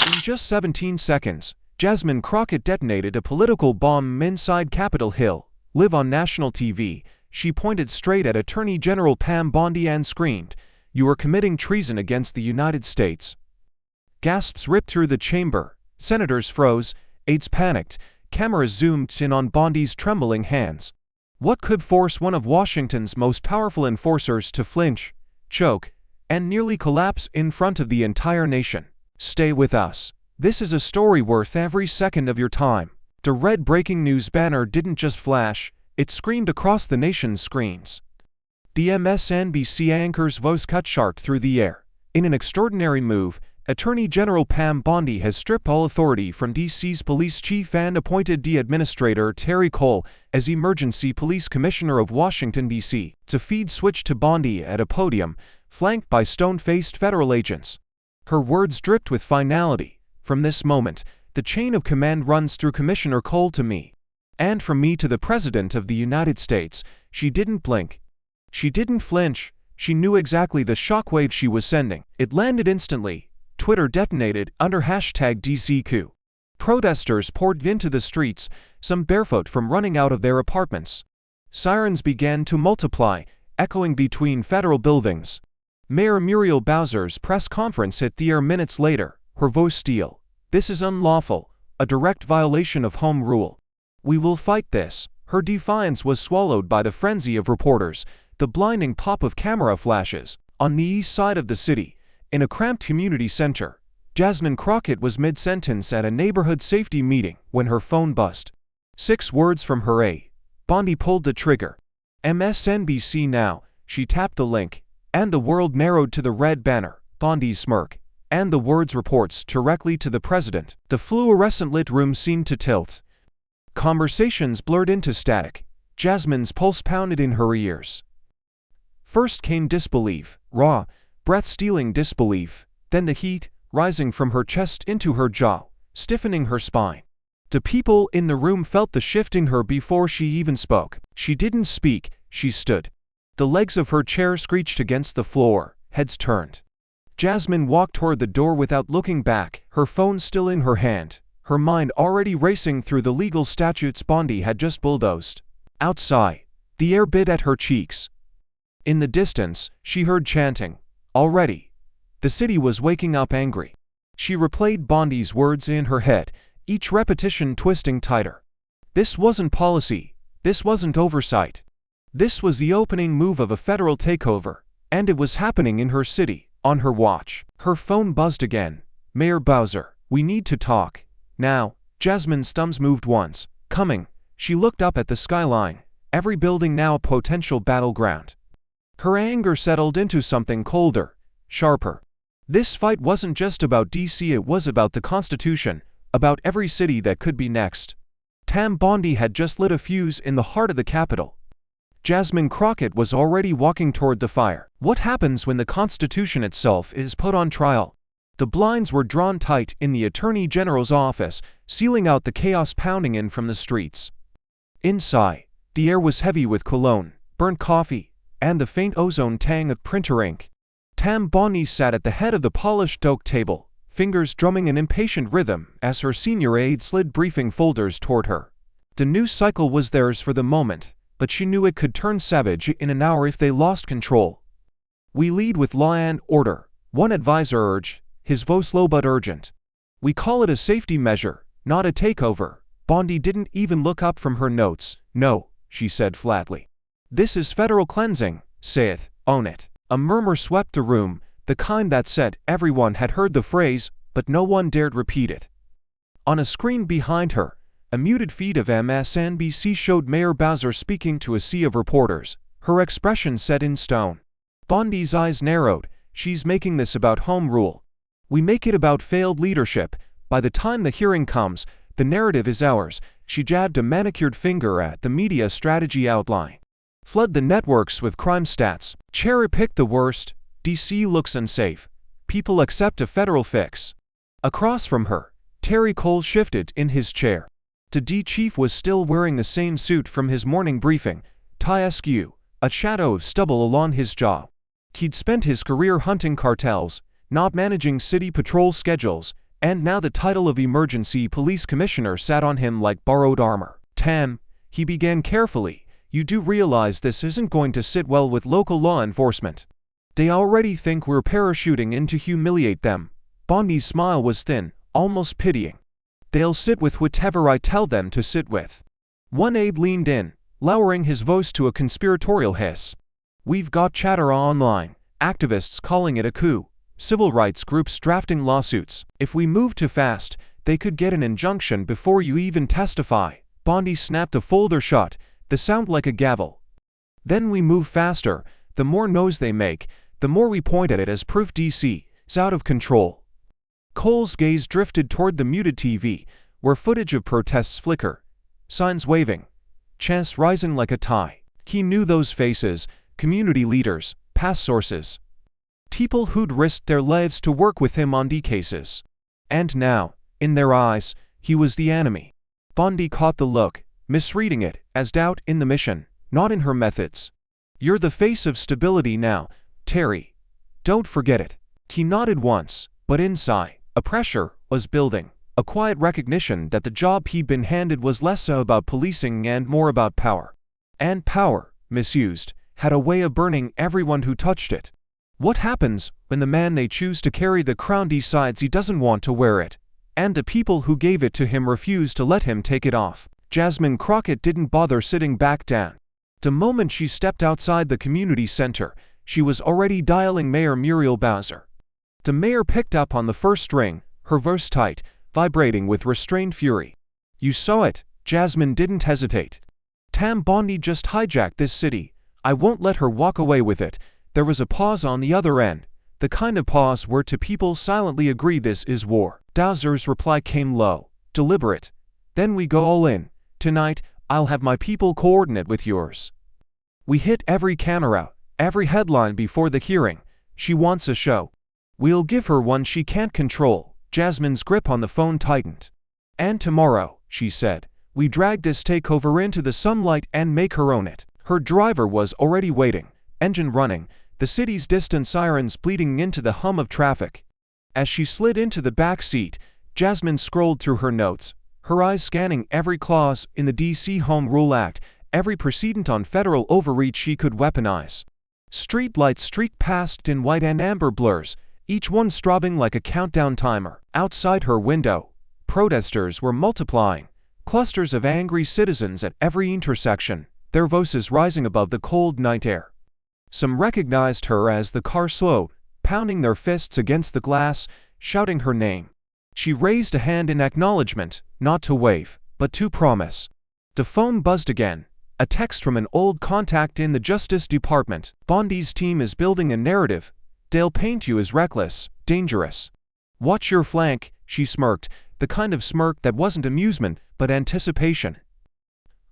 In just 17 seconds, Jasmine Crockett detonated a political bomb inside Capitol Hill. Live on national TV, she pointed straight at Attorney General Pam Bondi and screamed, "You are committing treason against the United States." Gasps ripped through the chamber, senators froze, aides panicked, cameras zoomed in on Bondi's trembling hands. What could force one of Washington's most powerful enforcers to flinch, choke, and nearly collapse in front of the entire nation? Stay with us. This is a story worth every second of your time. The red breaking news banner didn't just flash, it screamed across the nation's screens. The MSNBC anchor's voice cut sharp through the air. In an extraordinary move, Attorney General Pam Bondi has stripped all authority from D.C.'s police chief and appointed D. Administrator Terry Cole as Emergency Police Commissioner of Washington, D.C. to feed switch to Bondi at a podium, flanked by stone-faced federal agents. Her words dripped with finality. From this moment, the chain of command runs through Commissioner Cole to me. And from me to the President of the United States. She didn't blink. She didn't flinch. She knew exactly the shockwave she was sending. It landed instantly. Twitter detonated under #DCQ. Protesters poured into the streets, some barefoot from running out of their apartments. Sirens began to multiply, echoing between federal buildings. Mayor Muriel Bowser's press conference hit the air minutes later, her voice steel. "This is unlawful, a direct violation of home rule. We will fight this." Her defiance was swallowed by the frenzy of reporters, the blinding pop of camera flashes. On the east side of the city, in a cramped community center, Jasmine Crockett was mid-sentence at a neighborhood safety meeting when her phone buzzed. 6 words from her A. Bondi pulled the trigger. MSNBC Now, she tapped the link, and the world narrowed to the red banner, Bondi's smirk, and the words "reports directly to the president." The fluorescent lit room seemed to tilt. Conversations blurred into static. Jasmine's pulse pounded in her ears. First came disbelief, raw, breath-stealing disbelief, then the heat, rising from her chest into her jaw, stiffening her spine. The people in the room felt the shift in her before she even spoke. She didn't speak, she stood. The legs of her chair screeched against the floor, heads turned. Jasmine walked toward the door without looking back, her phone still in her hand, her mind already racing through the legal statutes Bondi had just bulldozed. Outside, the air bit at her cheeks. In the distance, she heard chanting. Already, the city was waking up angry. She replayed Bondi's words in her head, each repetition twisting tighter. This wasn't policy. This wasn't oversight. This was the opening move of a federal takeover, and it was happening in her city, on her watch. Her phone buzzed again. "Mayor Bowser, we need to talk. Now." Jasmine's thumbs moved once. Coming. She looked up at the skyline, every building now a potential battleground. Her anger settled into something colder, sharper. This fight wasn't just about D.C., it was about the Constitution, about every city that could be next. Pam Bondi had just lit a fuse in the heart of the Capitol. Jasmine Crockett was already walking toward the fire. What happens when the Constitution itself is put on trial? The blinds were drawn tight in the Attorney General's office, sealing out the chaos pounding in from the streets. Inside, the air was heavy with cologne, burnt coffee, and the faint ozone tang of printer ink. Pam Bondi sat at the head of the polished oak table, fingers drumming an impatient rhythm as her senior aide slid briefing folders toward her. The news cycle was theirs for the moment, but she knew it could turn savage in an hour if they lost control. "We lead with law and order," one advisor urged, his voice low but urgent. "We call it a safety measure, not a takeover." Bondi didn't even look up from her notes. "No," she said flatly. "This is federal cleansing, saith, own it." A murmur swept the room, the kind that said everyone had heard the phrase, but no one dared repeat it. On a screen behind her, a muted feed of MSNBC showed Mayor Bowser speaking to a sea of reporters, her expression set in stone. Bondi's eyes narrowed. "She's making this about home rule. We make it about failed leadership. By the time the hearing comes, the narrative is ours." She jabbed a manicured finger at the media strategy outline. "Flood the networks with crime stats. Cherry-pick the worst. D.C. looks unsafe. People accept a federal fix." Across from her, Terry Cole shifted in his chair. The D chief was still wearing the same suit from his morning briefing, tie askew, a shadow of stubble along his jaw. He'd spent his career hunting cartels, not managing city patrol schedules, And now the title of emergency police commissioner sat on him like borrowed armor. Tam, he began carefully, you do realize this isn't going to sit well with local law enforcement. They already think we're parachuting in to humiliate them. Bondi's smile was thin, almost pitying. They'll sit with whatever I tell them to sit with. One aide leaned in, lowering his voice to a conspiratorial hiss. We've got chatter online, activists calling it a coup, civil rights groups drafting lawsuits. If we move too fast, they could get an injunction before you even testify. Bondi snapped a folder shut, the sound like a gavel. Then we move faster, the more noise they make, the more we point at it as proof DC is out of control. Cole's gaze drifted toward the muted TV, where footage of protests flicker, signs waving, chants rising like a tide. He knew those faces, community leaders, past sources. People who'd risked their lives to work with him on D cases. And now, in their eyes, he was the enemy. Bondi caught the look, misreading it as doubt in the mission, not in her methods. You're the face of stability now, Terry. Don't forget it. He nodded once, but inside, a pressure was building, a quiet recognition that the job he'd been handed was less about policing and more about power. And power, misused, had a way of burning everyone who touched it. What happens when the man they choose to carry the crown decides he doesn't want to wear it, and the people who gave it to him refuse to let him take it off? Jasmine Crockett didn't bother sitting back down. The moment she stepped outside the community center, she was already dialing Mayor Muriel Bowser. The mayor picked up on the first ring, her voice tight, vibrating with restrained fury. You saw it, Jasmine didn't hesitate. Pam Bondi just hijacked this city. I won't let her walk away with it. There was a pause on the other end, the kind of pause where two people silently agree this is war. Bowser's reply came low, deliberate. Then we go all in. Tonight, I'll have my people coordinate with yours. We hit every camera, every headline before the hearing. She wants a show. We'll give her one she can't control. Jasmine's grip on the phone tightened. And tomorrow, she said, we drag this takeover into the sunlight and make her own it. Her driver was already waiting, engine running, the city's distant sirens bleeding into the hum of traffic. As she slid into the back seat, Jasmine scrolled through her notes, her eyes scanning every clause in the D.C. Home Rule Act, every precedent on federal overreach she could weaponize. Street lights streaked past in white and amber blurs, each one strobing like a countdown timer. Outside her window, protesters were multiplying, clusters of angry citizens at every intersection, their voices rising above the cold night air. Some recognized her as the car slowed, pounding their fists against the glass, shouting her name. She raised a hand in acknowledgement, not to wave, but to promise. The phone buzzed again, a text from an old contact in the Justice Department. Bondi's team is building a narrative. They'll paint you as reckless, dangerous. Watch your flank, she smirked, the kind of smirk that wasn't amusement, but anticipation.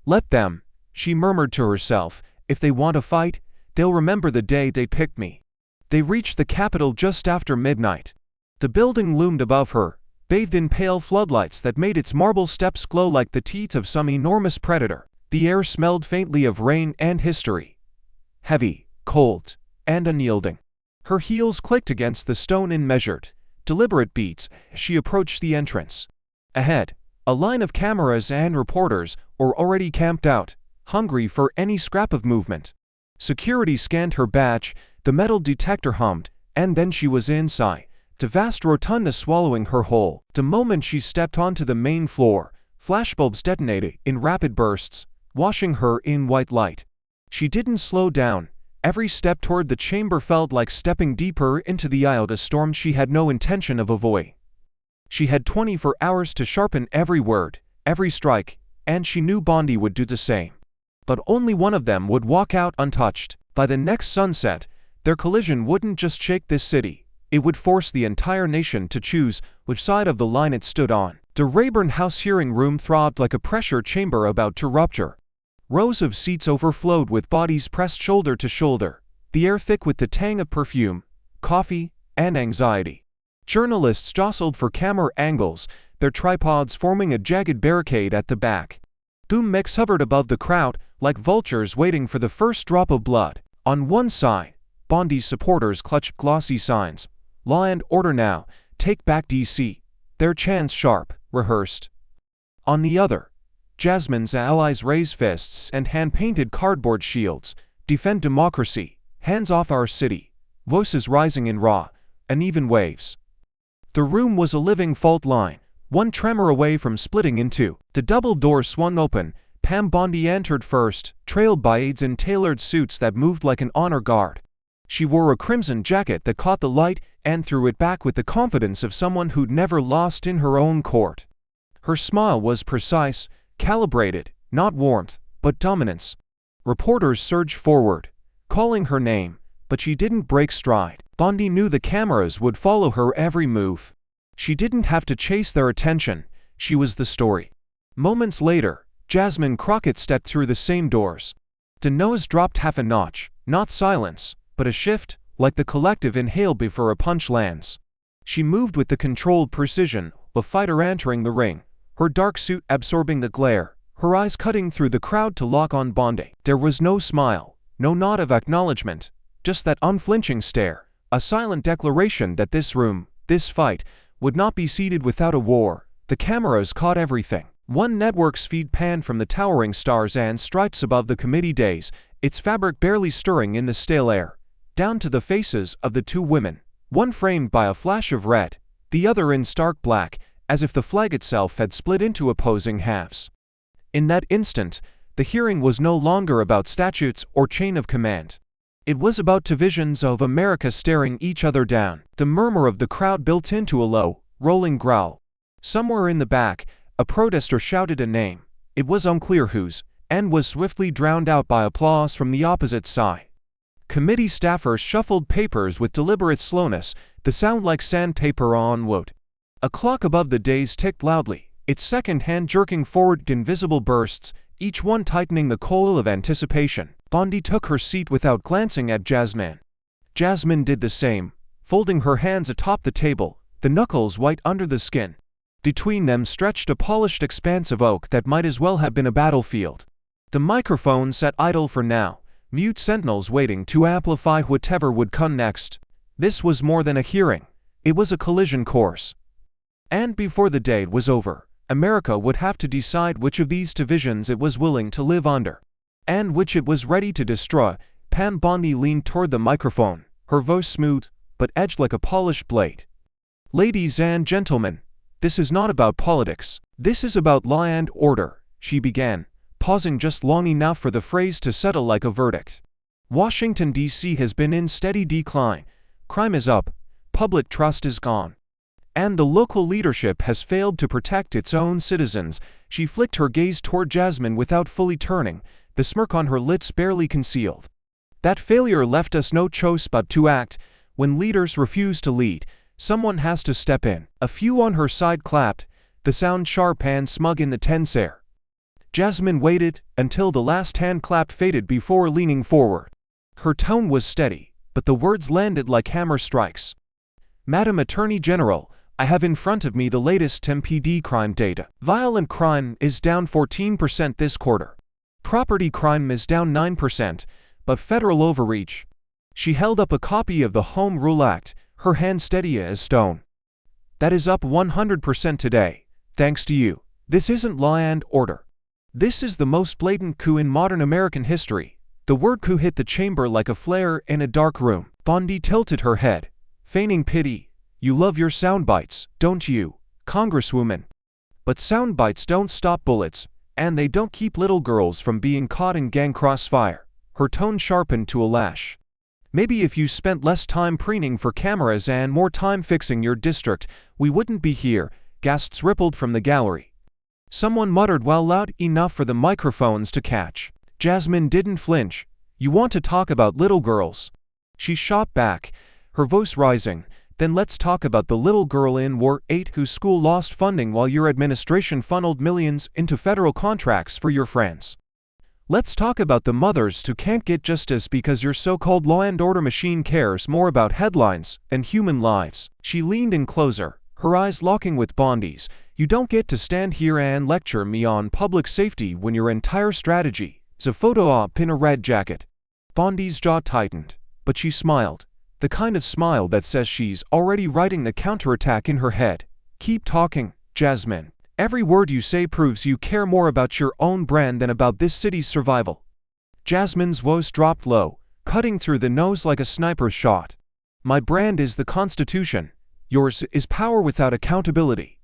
Let them, she murmured to herself, if they want to fight, they'll remember the day they picked me. They reached the Capitol just after midnight. The building loomed above her, bathed in pale floodlights that made its marble steps glow like the teeth of some enormous predator. The air smelled faintly of rain and history. Heavy, cold, and unyielding. Her heels clicked against the stone in measured, deliberate beats as she approached the entrance. Ahead, a line of cameras and reporters were already camped out, hungry for any scrap of movement. Security scanned her badge, the metal detector hummed, and then she was inside, the vast rotunda swallowing her whole. The moment she stepped onto the main floor, flashbulbs detonated in rapid bursts, washing her in white light. She didn't slow down. Every step toward the chamber felt like stepping deeper into the eye of a storm she had no intention of avoiding. She had 24 hours to sharpen every word, every strike, and she knew Bondi would do the same. But only one of them would walk out untouched. By the next sunset, their collision wouldn't just shake this city, it would force the entire nation to choose which side of the line it stood on. The Rayburn House hearing room throbbed like a pressure chamber about to rupture. Rows of seats overflowed with bodies pressed shoulder to shoulder, the air thick with the tang of perfume, coffee, and anxiety. Journalists jostled for camera angles, their tripods forming a jagged barricade at the back. Doom mechs hovered above the crowd, like vultures waiting for the first drop of blood. On one side, Bondi's supporters clutched glossy signs. Law and order now, take back DC. their chants sharp, rehearsed. On the other, Jasmine's allies raise fists and hand-painted cardboard shields, defend democracy, hands off our city, voices rising in raw, uneven waves. The room was a living fault line, one tremor away from splitting in two. The double door swung open. Pam Bondi entered first, trailed by aides in tailored suits that moved like an honor guard. She wore a crimson jacket that caught the light and threw it back with the confidence of someone who'd never lost in her own court. Her smile was precise, calibrated, not warmth, but dominance. Reporters surged forward, calling her name, but she didn't break stride. Bondi knew the cameras would follow her every move. She didn't have to chase their attention, she was the story. Moments later, Jasmine Crockett stepped through the same doors. The nose dropped half a notch, not silence, but a shift, like the collective inhale before a punch lands. She moved with the controlled precision of a fighter entering the ring, her dark suit absorbing the glare, her eyes cutting through the crowd to lock on Bondi. There was no smile, no nod of acknowledgement, just that unflinching stare, a silent declaration that this room, this fight, would not be ceded without a war. The cameras caught everything. One network's feed panned from the towering stars and stripes above the committee days, its fabric barely stirring in the stale air, down to the faces of the two women, one framed by a flash of red, the other in stark black, as if the flag itself had split into opposing halves. In that instant, the hearing was no longer about statutes or chain of command. It was about divisions of America staring each other down. The murmur of the crowd built into a low, rolling growl. Somewhere in the back, a protester shouted a name. It was unclear whose, and was swiftly drowned out by applause from the opposite side. Committee staffers shuffled papers with deliberate slowness, the sound like sandpaper on wood. A clock above the dais ticked loudly, its second hand jerking forward in visible bursts, each one tightening the coil of anticipation. Bondi took her seat without glancing at Jasmine. Jasmine did the same, folding her hands atop the table, the knuckles white under the skin. Between them stretched a polished expanse of oak that might as well have been a battlefield. The microphone sat idle for now, mute sentinels waiting to amplify whatever would come next. This was more than a hearing. It was a collision course. And before the day was over, America would have to decide which of these divisions it was willing to live under, and which it was ready to destroy. Pam Bondi leaned toward the microphone, her voice smooth, but edged like a polished blade. "Ladies and gentlemen, this is not about politics. This is about law and order," she began, pausing just long enough for the phrase to settle like a verdict. "Washington, D.C. has been in steady decline. Crime is up, public trust is gone, and the local leadership has failed to protect its own citizens." She flicked her gaze toward Jasmine without fully turning, the smirk on her lips barely concealed. "That failure left us no choice but to act. When leaders refuse to lead, someone has to step in." A few on her side clapped, the sound sharp and smug in the tense air. Jasmine waited until the last hand clap faded before leaning forward. Her tone was steady, but the words landed like hammer strikes. "Madam Attorney General, I have in front of me the latest MPD crime data. Violent crime is down 14% this quarter. Property crime is down 9%, but federal overreach." She held up a copy of the Home Rule Act, her hand steady as stone. "That is up 100% today, thanks to you. This isn't law and order. This is the most blatant coup in modern American history." The word coup hit the chamber like a flare in a dark room. Bondi tilted her head, feigning pity. "You love your soundbites, don't you, Congresswoman? But soundbites don't stop bullets, and they don't keep little girls from being caught in gang crossfire." Her tone sharpened to a lash. "Maybe if you spent less time preening for cameras and more time fixing your district, we wouldn't be here." Gasps rippled from the gallery. Someone muttered while loud enough for the microphones to catch. Jasmine didn't flinch. "You want to talk about little girls?" She shot back, her voice rising. "Then let's talk about the little girl in War 8 whose school lost funding while your administration funneled millions into federal contracts for your friends. Let's talk about the mothers who can't get justice because your so-called law and order machine cares more about headlines than human lives." She leaned in closer, her eyes locking with Bondi's. "You don't get to stand here and lecture me on public safety when your entire strategy is a photo op in a red jacket." Bondi's jaw tightened, but she smiled, the kind of smile that says she's already writing the counterattack in her head. Keep talking, Jasmine. Every word you say proves you care more about your own brand than about this city's survival. Jasmine's voice dropped low, cutting through the nose like a sniper's shot. My brand is the Constitution. Yours is power without accountability.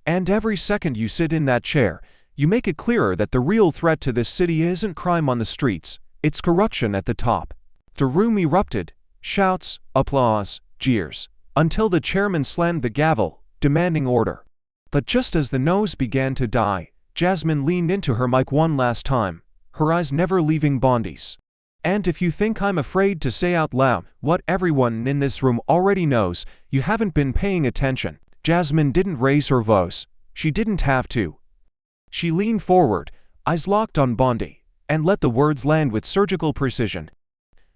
And every second you sit in that chair, you make it clearer that the real threat to this city isn't crime on the streets, it's corruption at the top. The room erupted, shouts, applause, jeers, until the chairman slammed the gavel, demanding order. But just as the nose began to die, Jasmine leaned into her mic one last time, her eyes never leaving Bondi's. And if you think I'm afraid to say out loud what everyone in this room already knows, you haven't been paying attention. Jasmine didn't raise her voice. She didn't have to. She leaned forward, eyes locked on Bondi, and let the words land with surgical precision.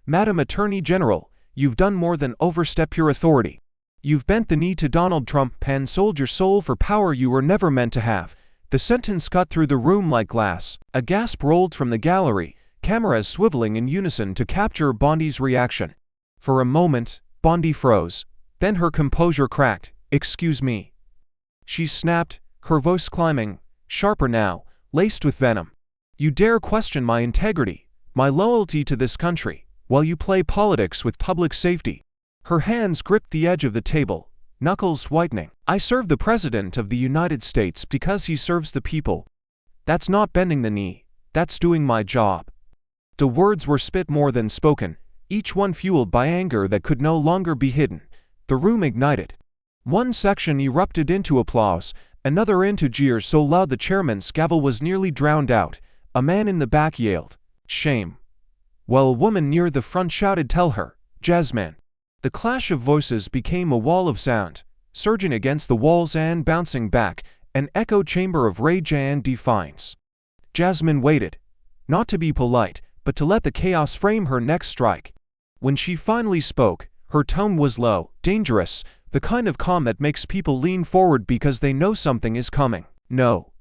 Madam Attorney General, you've done more than overstep your authority. You've bent the knee to Donald Trump and sold your soul for power you were never meant to have. The sentence cut through the room like glass. A gasp rolled from the gallery, cameras swiveling in unison to capture Bondi's reaction. For a moment, Bondi froze. Then her composure cracked. Excuse me. She snapped, her voice climbing, sharper now, laced with venom. You dare question my integrity, my loyalty to this country, while you play politics with public safety. Her hands gripped the edge of the table, knuckles whitening. I serve the President of the United States because he serves the people. That's not bending the knee, that's doing my job. The words were spit more than spoken, each one fueled by anger that could no longer be hidden. The room ignited. One section erupted into applause, another into jeers so loud the chairman's gavel was nearly drowned out. A man in the back yelled, "Shame!" while a woman near the front shouted, "Tell her, Jasmine." The clash of voices became a wall of sound, surging against the walls and bouncing back, an echo chamber of rage and defiance. Jasmine waited, not to be polite, but to let the chaos frame her next strike. When she finally spoke, her tone was low, dangerous, the kind of calm that makes people lean forward because they know something is coming. No,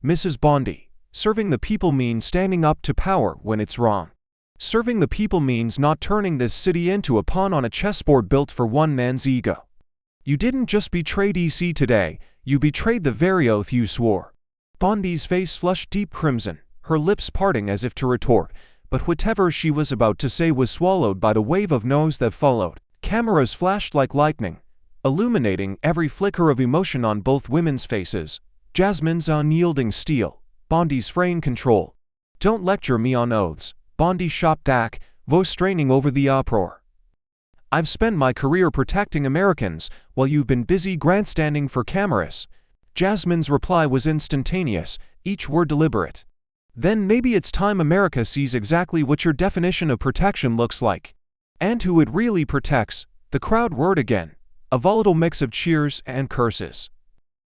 Mrs. Bondi, serving the people means standing up to power when it's wrong. Serving the people means not turning this city into a pawn on a chessboard built for one man's ego. You didn't just betray DC today, you betrayed the very oath you swore. Bondi's face flushed deep crimson, her lips parting as if to retort, but whatever she was about to say was swallowed by the wave of no's that followed. Cameras flashed like lightning, illuminating every flicker of emotion on both women's faces. Jasmine's unyielding steel, Bondi's fraying control. Don't lecture me on oaths, Bondi shot back, voice straining over the uproar. I've spent my career protecting Americans, while you've been busy grandstanding for cameras. Jasmine's reply was instantaneous, each word deliberate. Then maybe it's time America sees exactly what your definition of protection looks like. And who it really protects. The crowd roared again, a volatile mix of cheers and curses.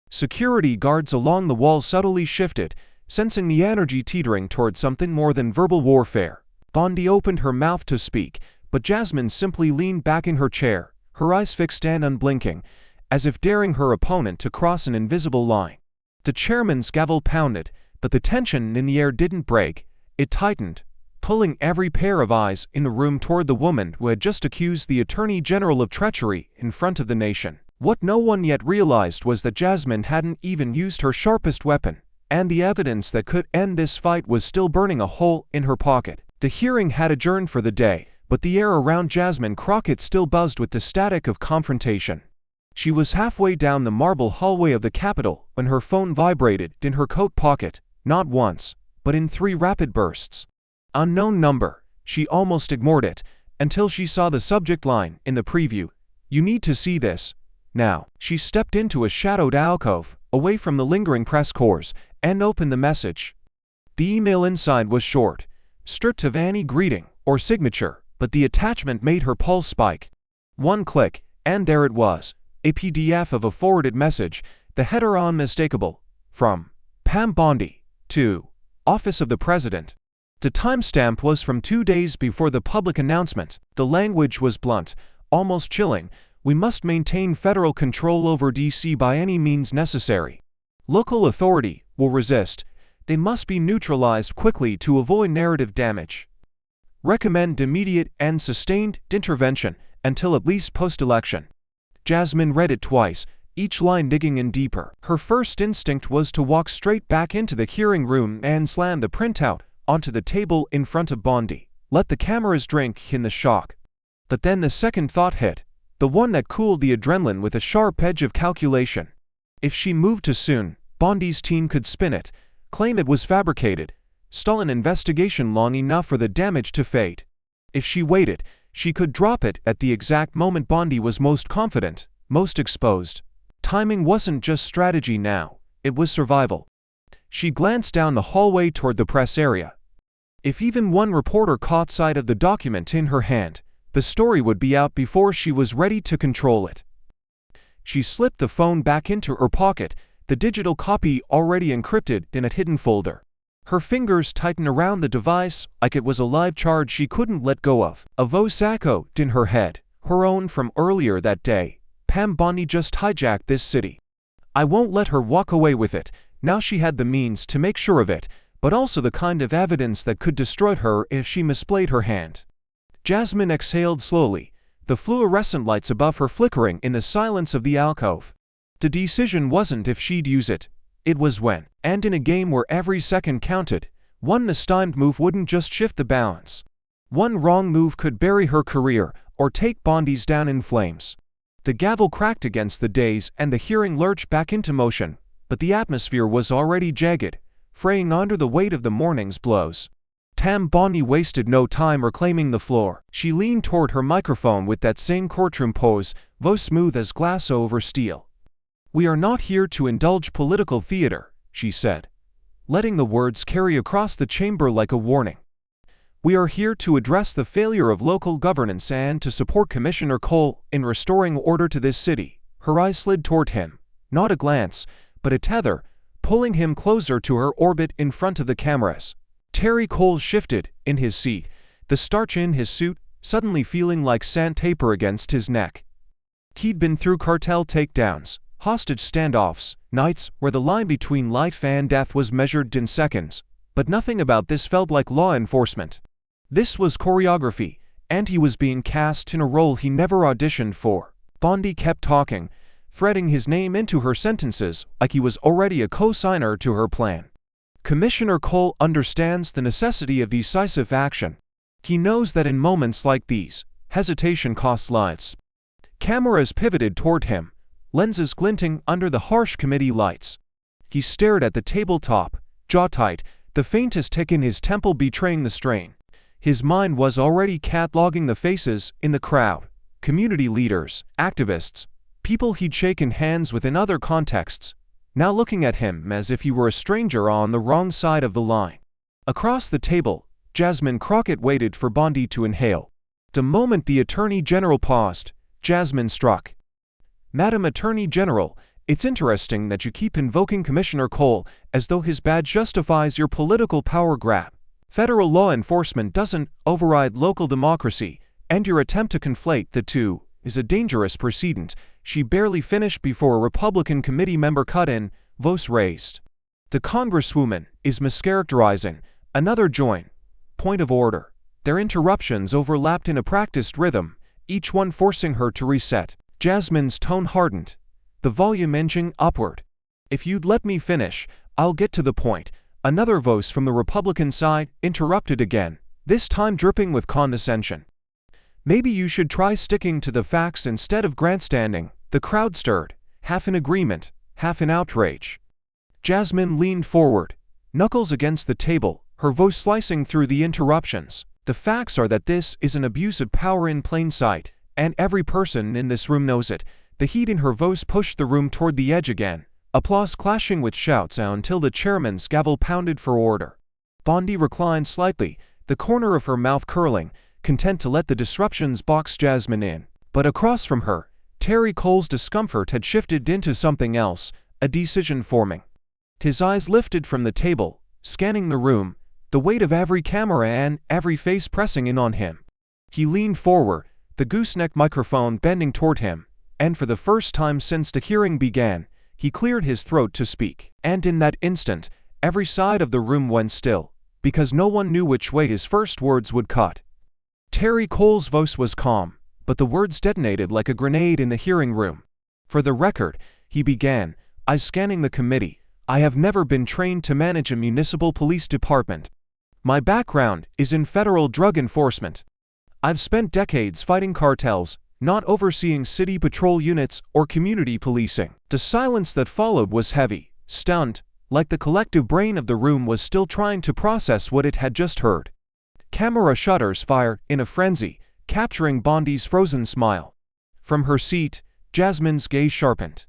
Security guards along the wall subtly shifted, sensing the energy teetering toward something more than verbal warfare. Bondi opened her mouth to speak, but Jasmine simply leaned back in her chair, her eyes fixed and unblinking, as if daring her opponent to cross an invisible line. The chairman's gavel pounded, but the tension in the air didn't break, it tightened, pulling every pair of eyes in the room toward the woman who had just accused the Attorney General of treachery in front of the nation. What no one yet realized was that Jasmine hadn't even used her sharpest weapon, and the evidence that could end this fight was still burning a hole in her pocket. The hearing had adjourned for the day, but the air around Jasmine Crockett still buzzed with the static of confrontation. She was halfway down the marble hallway of the Capitol when her phone vibrated in her coat pocket, not once, but in 3 rapid bursts. Unknown number. She almost ignored it, until she saw the subject line in the preview. You need to see this. Now. She stepped into a shadowed alcove, away from the lingering press corps, and opened the message. The email inside was short, stripped of any greeting or signature, but the attachment made her pulse spike. One click, and there it was, a PDF of a forwarded message, the header unmistakable, from Pam Bondi to Office of the President. The timestamp was from 2 days before the public announcement. The language was blunt, almost chilling. We must maintain federal control over DC by any means necessary. Local authority will resist. They must be neutralized quickly to avoid narrative damage. Recommend immediate and sustained intervention until at least post-election. Jasmine read it twice, each line digging in deeper. Her first instinct was to walk straight back into the hearing room and slam the printout onto the table in front of Bondi. Let the cameras drink in the shock. But then the second thought hit, the one that cooled the adrenaline with a sharp edge of calculation. If she moved too soon, Bondi's team could spin it, claim it was fabricated, stall an investigation long enough for the damage to fade. If she waited, she could drop it at the exact moment Bondi was most confident, most exposed. Timing wasn't just strategy now, it was survival. She glanced down the hallway toward the press area. If even one reporter caught sight of the document in her hand, the story would be out before she was ready to control it. She slipped the phone back into her pocket, the digital copy already encrypted in a hidden folder. Her fingers tightened around the device like it was a live charge she couldn't let go of. A voice echoed in her head, her own from earlier that day. Pam Bondi just hijacked this city. I won't let her walk away with it. Now she had the means to make sure of it, but also the kind of evidence that could destroy her if she misplayed her hand. Jasmine exhaled slowly, the fluorescent lights above her flickering in the silence of the alcove. The decision wasn't if she'd use it, it was when. And in a game where every second counted, one mistimed move wouldn't just shift the balance. One wrong move could bury her career or take Bondi's down in flames. The gavel cracked against the days and the hearing lurched back into motion, but the atmosphere was already jagged, fraying under the weight of the morning's blows. Pam Bondi wasted no time reclaiming the floor. She leaned toward her microphone with that same courtroom pose, voice smooth as glass over steel. We are not here to indulge political theater, she said, letting the words carry across the chamber like a warning. We are here to address the failure of local governance and to support Commissioner Cole in restoring order to this city. Her eyes slid toward him, not a glance, but a tether, pulling him closer to her orbit in front of the cameras. Terry Cole shifted in his seat, the starch in his suit suddenly feeling like sandpaper against his neck. He'd been through cartel takedowns, hostage standoffs, nights where the line between life and death was measured in seconds, but nothing about this felt like law enforcement. This was choreography, and he was being cast in a role he never auditioned for. Bondi kept talking, threading his name into her sentences like he was already a co-signer to her plan. Commissioner Cole understands the necessity of decisive action. He knows that in moments like these, hesitation costs lives. Cameras pivoted toward him, lenses glinting under the harsh committee lights. He stared at the tabletop, jaw tight, the faintest tick in his temple betraying the strain. His mind was already cataloging the faces in the crowd, community leaders, activists, people he'd shaken hands with in other contexts, now looking at him as if he were a stranger on the wrong side of the line. Across the table, Jasmine Crockett waited for Bondi to inhale. The moment the Attorney General paused, Jasmine struck. Madam Attorney General, it's interesting that you keep invoking Commissioner Cole as though his badge justifies your political power grab. Federal law enforcement doesn't override local democracy, and your attempt to conflate the two is a dangerous precedent. She barely finished before a Republican committee member cut in, voice raised. The Congresswoman is mischaracterizing. Another join. Point of order. Their interruptions overlapped in a practiced rhythm, each one forcing her to reset. Jasmine's tone hardened, the volume inching upward. If you'd let me finish, I'll get to the point. Another voice from the Republican side interrupted again, this time dripping with condescension. Maybe you should try sticking to the facts instead of grandstanding. The crowd stirred, half in agreement, half in outrage. Jasmine leaned forward, knuckles against the table, her voice slicing through the interruptions. The facts are that this is an abuse of power in plain sight, and every person in this room knows it. The heat in her voice pushed the room toward the edge again, applause clashing with shouts until the chairman's gavel pounded for order. Bondi reclined slightly, the corner of her mouth curling, content to let the disruptions box Jasmine in. But across from her, Terry Cole's discomfort had shifted into something else, a decision forming. His eyes lifted from the table, scanning the room, the weight of every camera and every face pressing in on him. He leaned forward, the gooseneck microphone bending toward him, and for the first time since the hearing began, he cleared his throat to speak. And in that instant, every side of the room went still, because no one knew which way his first words would cut. Terry Cole's voice was calm, but the words detonated like a grenade in the hearing room. For the record, he began. "I scanning the committee. I have never been trained to manage a municipal police department. My background is in federal drug enforcement. I've spent decades fighting cartels, not overseeing city patrol units or community policing." The silence that followed was heavy, stunned, like the collective brain of the room was still trying to process what it had just heard. Camera shutters fired in a frenzy, capturing Bondi's frozen smile. From her seat, Jasmine's gaze sharpened.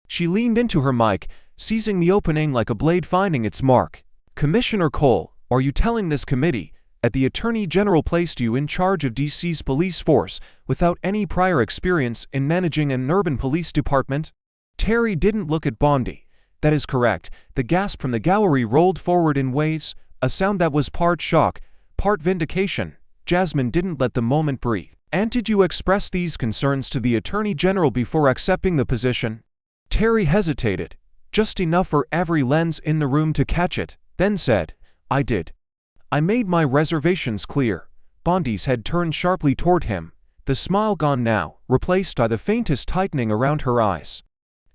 She leaned into her mic, seizing the opening like a blade finding its mark. "Commissioner Cole, are you telling this committee that the Attorney General placed you in charge of DC's police force without any prior experience in managing an urban police department?" Terry didn't look at Bondi. "That is correct." The gasp from the gallery rolled forward in waves, a sound that was part shock, part vindication. Jasmine didn't let the moment breathe. "And did you express these concerns to the Attorney General before accepting the position?" Terry hesitated, just enough for every lens in the room to catch it, then said, "I did. I made my reservations clear." Bondi's head turned sharply toward him, the smile gone now, replaced by the faintest tightening around her eyes.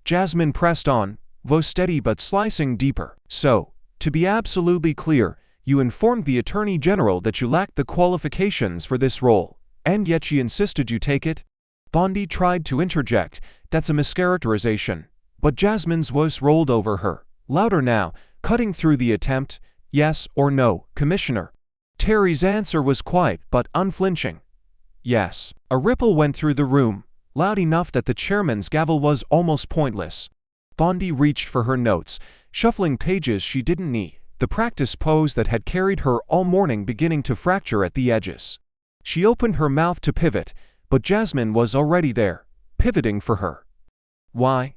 Jasmine pressed on, voice steady but slicing deeper. "So, to be absolutely clear, you informed the Attorney General that you lacked the qualifications for this role, and yet she insisted you take it?" Bondi tried to interject, "That's a mischaracterization," but Jasmine's voice rolled over her, louder now, cutting through the attempt. "Yes or no, Commissioner?" Terry's answer was quiet but unflinching. "Yes." A ripple went through the room, loud enough that the chairman's gavel was almost pointless. Bondi reached for her notes, shuffling pages she didn't need, the practice pose that had carried her all morning beginning to fracture at the edges. She opened her mouth to pivot, but Jasmine was already there, pivoting for her. "Why?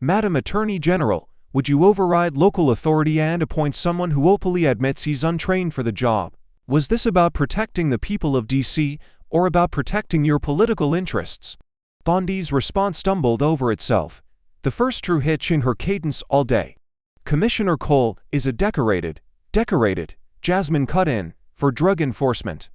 Madam Attorney General, would you override local authority and appoint someone who openly admits he's untrained for the job? Was this about protecting the people of DC, or about protecting your political interests?" Bondi's response stumbled over itself, the first true hitch in her cadence all day. "Commissioner Cole is a decorated, Jasmine cut in, for drug enforcement.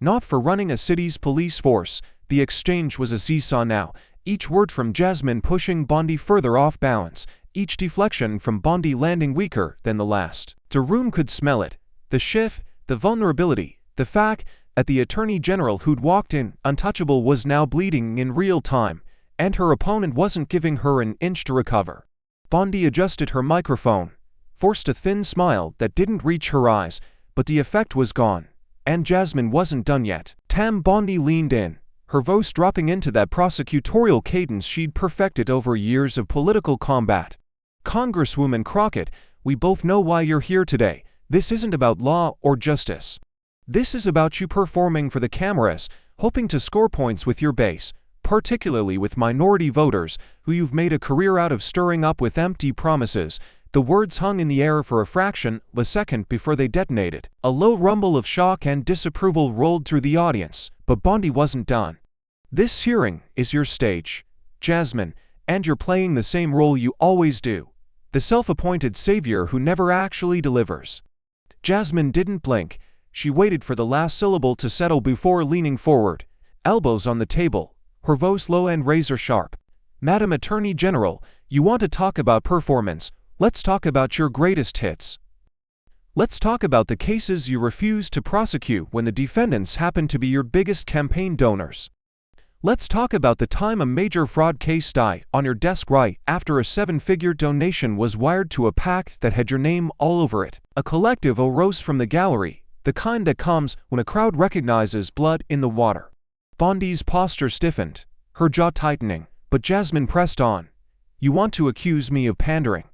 Not for running a city's police force." The exchange was a seesaw now, each word from Jasmine pushing Bondi further off balance, each deflection from Bondi landing weaker than the last. The room could smell it, the shift, the vulnerability, the fact that the Attorney General who'd walked in untouchable was now bleeding in real time, and her opponent wasn't giving her an inch to recover. Bondi adjusted her microphone, forced a thin smile that didn't reach her eyes, but the effect was gone, and Jasmine wasn't done yet. Pam Bondi leaned in, her voice dropping into that prosecutorial cadence she'd perfected over years of political combat. "Congresswoman Crockett, we both know why you're here today. This isn't about law or justice. This is about you performing for the cameras, hoping to score points with your base, particularly with minority voters who you've made a career out of stirring up with empty promises." The words hung in the air for a fraction of a second before they detonated. A low rumble of shock and disapproval rolled through the audience, but Bondi wasn't done. "This hearing is your stage, Jasmine, and you're playing the same role you always do, the self-appointed savior who never actually delivers." Jasmine didn't blink. She waited for the last syllable to settle before leaning forward, elbows on the table, her voice low and razor-sharp. "Madam Attorney General, you want to talk about performance? Let's talk about your greatest hits. Let's talk about the cases you refused to prosecute when the defendants happened to be your biggest campaign donors. Let's talk about the time a major fraud case died on your desk right after a 7-figure donation was wired to a PAC that had your name all over it." A collective arose from the gallery, the kind that comes when a crowd recognizes blood in the water. Bondi's posture stiffened, her jaw tightening, but Jasmine pressed on. "You want to accuse me of pandering?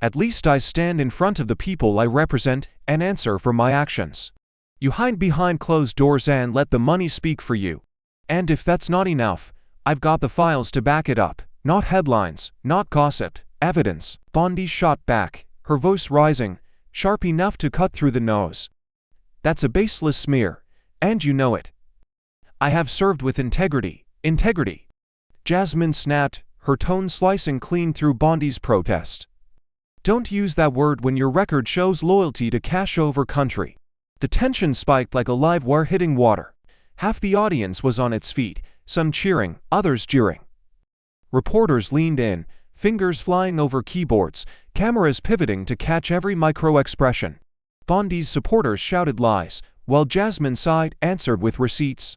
At least I stand in front of the people I represent and answer for my actions. You hide behind closed doors and let the money speak for you. And if that's not enough, I've got the files to back it up. Not headlines, not gossip, evidence." Bondi shot back, her voice rising, sharp enough to cut through the nose. "That's a baseless smear, and you know it. I have served with integrity." Jasmine snapped, her tone slicing clean through Bondi's protest. "Don't use that word when your record shows loyalty to cash over country." The tension spiked like a live wire hitting water. Half the audience was on its feet, some cheering, others jeering. Reporters leaned in, Fingers flying over keyboards, cameras pivoting to catch every micro-expression. Bondi's supporters shouted lies, while Jasmine's side answered with receipts.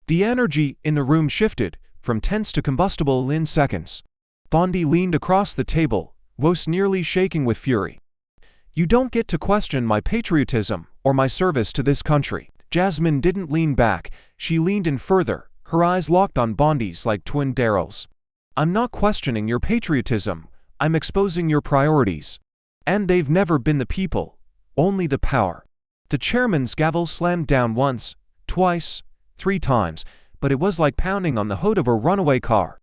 The energy in the room shifted, from tense to combustible in seconds. Bondi leaned across the table, voice nearly shaking with fury. "You don't get to question my patriotism or my service to this country." Jasmine didn't lean back, she leaned in further, her eyes locked on Bondi's like twin Daryls. "I'm not questioning your patriotism, I'm exposing your priorities. And they've never been the people, only the power." The chairman's gavel slammed down once, twice, 3 times, but it was like pounding on the hood of a runaway car.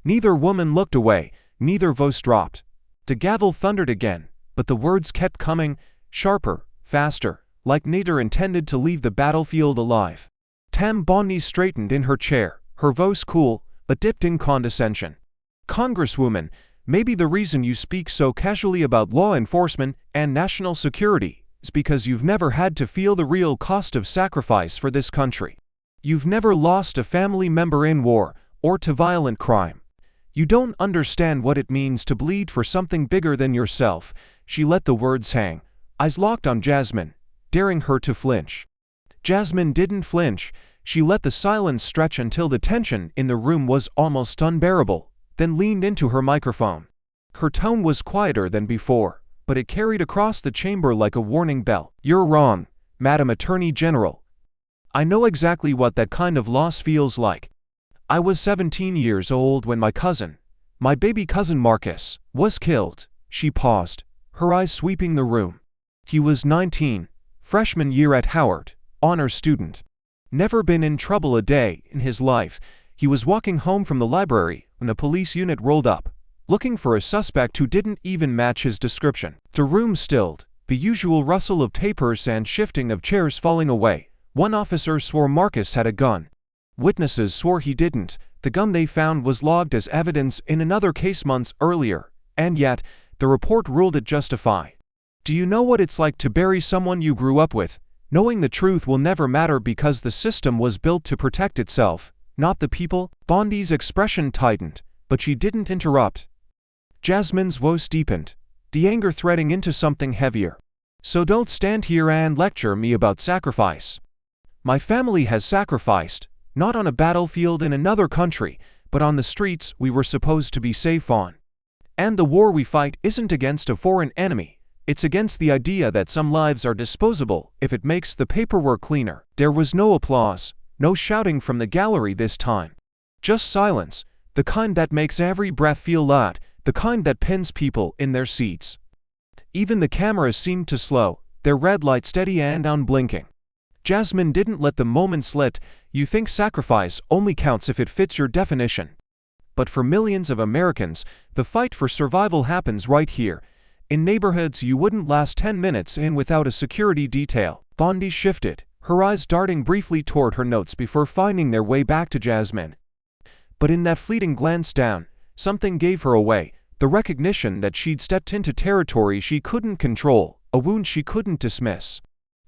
Neither woman looked away, neither voice dropped. The gavel thundered again, but the words kept coming, sharper, faster, like neither intended to leave the battlefield alive. Pam Bondi straightened in her chair, her voice cool, but dipped in condescension. "Congresswoman, maybe the reason you speak so casually about law enforcement and national security is because you've never had to feel the real cost of sacrifice for this country. You've never lost a family member in war or to violent crime. You don't understand what it means to bleed for something bigger than yourself." She let the words hang, eyes locked on Jasmine, daring her to flinch. Jasmine didn't flinch, she let the silence stretch until the tension in the room was almost unbearable, then leaned into her microphone. Her tone was quieter than before, but it carried across the chamber like a warning bell. "You're wrong, Madam Attorney General. I know exactly what that kind of loss feels like. I was 17 years old when my baby cousin Marcus, was killed." She paused, her eyes sweeping the room. "He was 19, freshman year at Howard, honor student. Never been in trouble a day in his life. He was walking home from the library when a police unit rolled up, looking for a suspect who didn't even match his description. The room stilled, the usual rustle of papers and shifting of chairs falling away. One officer swore Marcus had a gun. Witnesses swore he didn't. The gun they found was logged as evidence in another case months earlier, and yet, the report ruled it justified. Do you know what it's like to bury someone you grew up with, knowing the truth will never matter because the system was built to protect itself, not the people?" Bondi's expression tightened, but she didn't interrupt. Jasmine's voice deepened, the anger threading into something heavier. "So don't stand here and lecture me about sacrifice. My family has sacrificed, not on a battlefield in another country, but on the streets we were supposed to be safe on. And the war we fight isn't against a foreign enemy, it's against the idea that some lives are disposable if it makes the paperwork cleaner." There was no applause, no shouting from the gallery this time. Just silence, the kind that makes every breath feel loud, the kind that pins people in their seats. Even the cameras seemed to slow, their red light steady and unblinking. Jasmine didn't let the moment slip. "You think sacrifice only counts if it fits your definition. But for millions of Americans, the fight for survival happens right here, in neighborhoods you wouldn't last 10 minutes in without a security detail." Bondi shifted, her eyes darting briefly toward her notes before finding their way back to Jasmine. But in that fleeting glance down, something gave her away, the recognition that she'd stepped into territory she couldn't control, a wound she couldn't dismiss.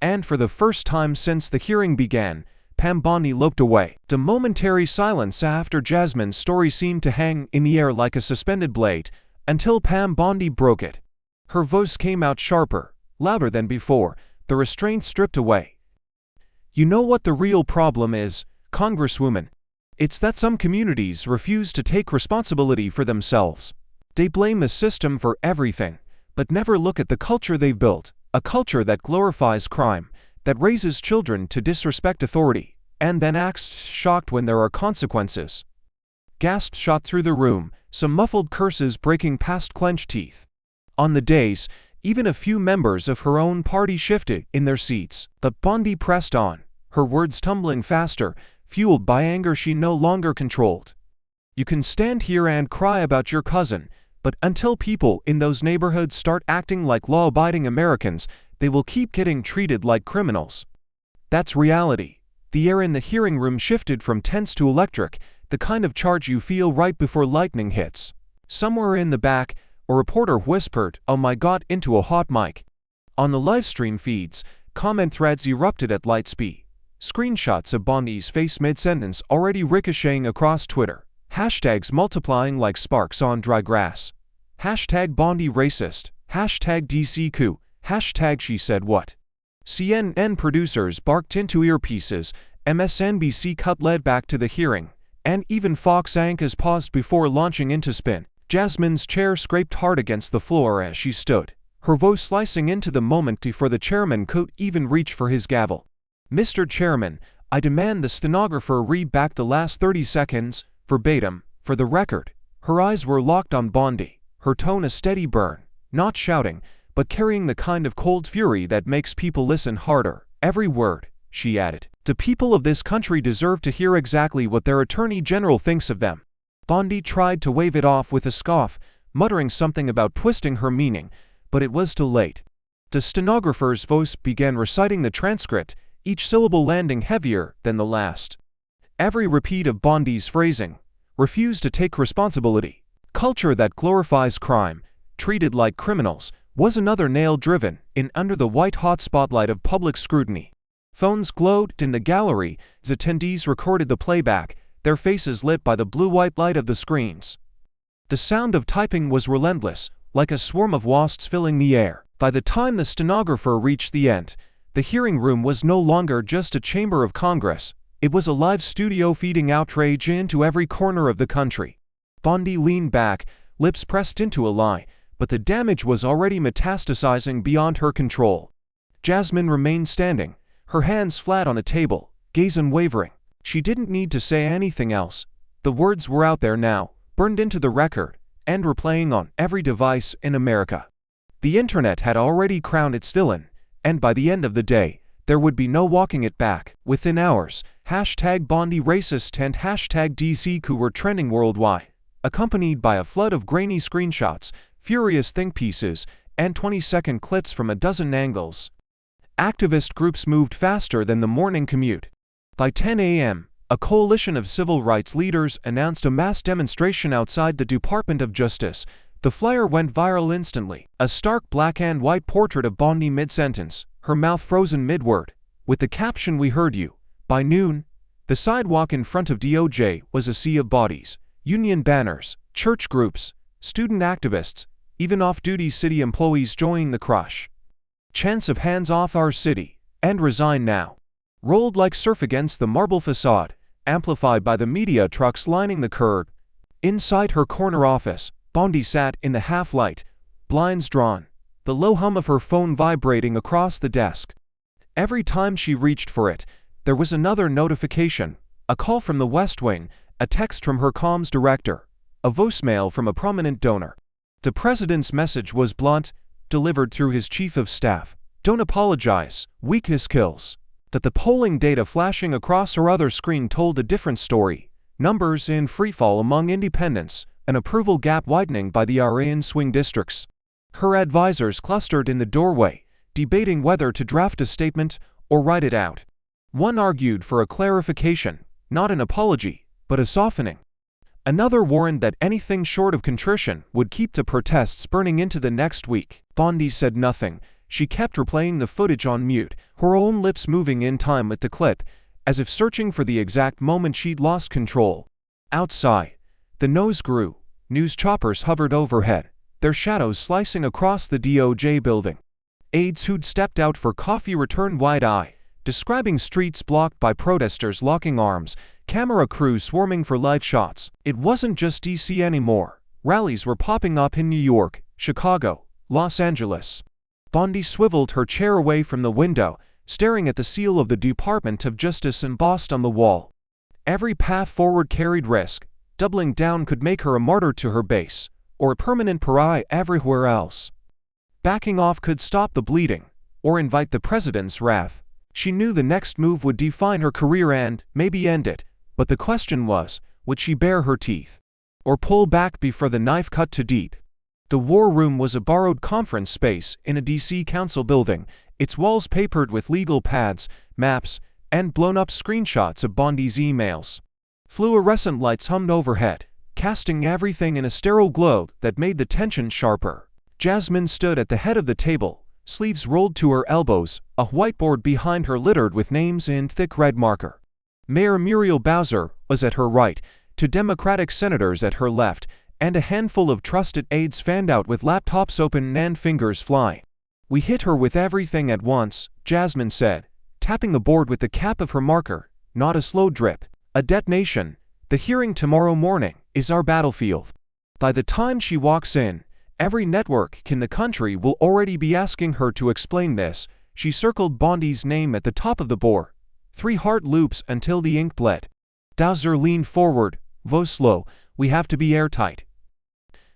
And for the first time since the hearing began, Pam Bondi looked away. The momentary silence after Jasmine's story seemed to hang in the air like a suspended blade, until Pam Bondi broke it. Her voice came out sharper, louder than before, the restraint stripped away. "You know what the real problem is, Congresswoman? It's that some communities refuse to take responsibility for themselves. They blame the system for everything, but never look at the culture they've built. A culture that glorifies crime, that raises children to disrespect authority, and then acts shocked when there are consequences." Gasps shot through the room, some muffled curses breaking past clenched teeth. On the days, even a few members of her own party shifted in their seats, but Bondi pressed on, her words tumbling faster, fueled by anger she no longer controlled. "You can stand here and cry about your cousin, but until people in those neighborhoods start acting like law-abiding Americans, they will keep getting treated like criminals. That's reality." The air in the hearing room shifted from tense to electric, the kind of charge you feel right before lightning hits. Somewhere in the back, a reporter whispered, "Oh my God," into a hot mic. On the livestream feeds, comment threads erupted at light speed. Screenshots of Bondi's face mid-sentence already ricocheting across Twitter. Hashtags multiplying like sparks on dry grass. Hashtag Bondi racist. Hashtag DC coup. Hashtag she said what. CNN producers barked into earpieces, MSNBC cut lead back to the hearing, and even Fox anchors paused before launching into spin. Jasmine's chair scraped hard against the floor as she stood, her voice slicing into the moment before the chairman could even reach for his gavel. "Mr. Chairman, I demand the stenographer read back the last 30 seconds, verbatim, for the record." Her eyes were locked on Bondi, her tone a steady burn, not shouting, but carrying the kind of cold fury that makes people listen harder. "Every word," she added. "The people of this country deserve to hear exactly what their Attorney General thinks of them." Bondi tried to wave it off with a scoff, muttering something about twisting her meaning, but it was too late. The stenographer's voice began reciting the transcript, each syllable landing heavier than the last. Every repeat of Bondi's phrasing, "refused to take responsibility," "culture that glorifies crime," "treated like criminals," was another nail driven in under the white-hot spotlight of public scrutiny. Phones glowed in the gallery as attendees recorded the playback, their faces lit by the blue-white light of the screens. The sound of typing was relentless, like a swarm of wasps filling the air. By the time the stenographer reached the end, the hearing room was no longer just a chamber of Congress. It was a live studio feeding outrage into every corner of the country. Bondi leaned back, lips pressed into a lie, but the damage was already metastasizing beyond her control. Jasmine remained standing, her hands flat on the table, gaze unwavering. She didn't need to say anything else. The words were out there now, burned into the record, and replaying on every device in America. The internet had already crowned its villain, and by the end of the day, there would be no walking it back. Within hours, hashtag Bondi racist and hashtag DC coup were trending worldwide, accompanied by a flood of grainy screenshots, furious think pieces, and 20-second clips from a dozen angles. Activist groups moved faster than the morning commute. By 10 a.m., a coalition of civil rights leaders announced a mass demonstration outside the Department of Justice. The flyer went viral instantly, a stark black and white portrait of Bondi mid-sentence, her mouth frozen mid-word, with the caption "We heard you." By noon, the sidewalk in front of DOJ was a sea of bodies, union banners, church groups, student activists, even off-duty city employees joining the crush. Chants of "Hands off our city," and "Resign now," rolled like surf against the marble facade, amplified by the media trucks lining the curb. Inside her corner office, Bondi sat in the half-light, blinds drawn, the low hum of her phone vibrating across the desk. Every time she reached for it, there was another notification, a call from the West Wing, a text from her comms director, a voicemail from a prominent donor. The president's message was blunt, delivered through his chief of staff. "Don't apologize, weakness kills." That the polling data flashing across her other screen told a different story. Numbers in freefall among independents, an approval gap widening by the RN swing districts. Her advisors clustered in the doorway, debating whether to draft a statement or write it out. One argued for a clarification, not an apology, but a softening. Another warned that anything short of contrition would keep the protests burning into the next week. Bondi said nothing. She kept replaying the footage on mute, her own lips moving in time with the clip, as if searching for the exact moment she'd lost control. Outside, the noise grew. News choppers hovered overhead, their shadows slicing across the DOJ building. Aides who'd stepped out for coffee returned wide-eyed, describing streets blocked by protesters locking arms, camera crews swarming for live shots. It wasn't just DC anymore. Rallies were popping up in New York, Chicago, Los Angeles. Bondi swiveled her chair away from the window, staring at the seal of the Department of Justice embossed on the wall. Every path forward carried risk. Doubling down could make her a martyr to her base, or a permanent pariah everywhere else. Backing off could stop the bleeding, or invite the president's wrath. She knew the next move would define her career and, maybe end it, but the question was, would she bare her teeth? Or pull back before the knife cut too deep? The war room was a borrowed conference space in a DC council building, its walls papered with legal pads, maps, and blown-up screenshots of Bondi's emails. Fluorescent lights hummed overhead, casting everything in a sterile glow that made the tension sharper. Jasmine stood at the head of the table, sleeves rolled to her elbows, a whiteboard behind her littered with names in thick red marker. Mayor Muriel Bowser was at her right, to Democratic senators at her left, and a handful of trusted aides fanned out with laptops open and fingers flying. "We hit her with everything at once," Jasmine said, tapping the board with the cap of her marker. "Not a slow drip. A detonation. The hearing tomorrow morning is our battlefield." By the time she walks in, every network in the country will already be asking her to explain this. She circled Bondi's name at the top of the board. 3 heart loops until the ink bled. Dowser leaned forward, voice slow. "We have to be airtight.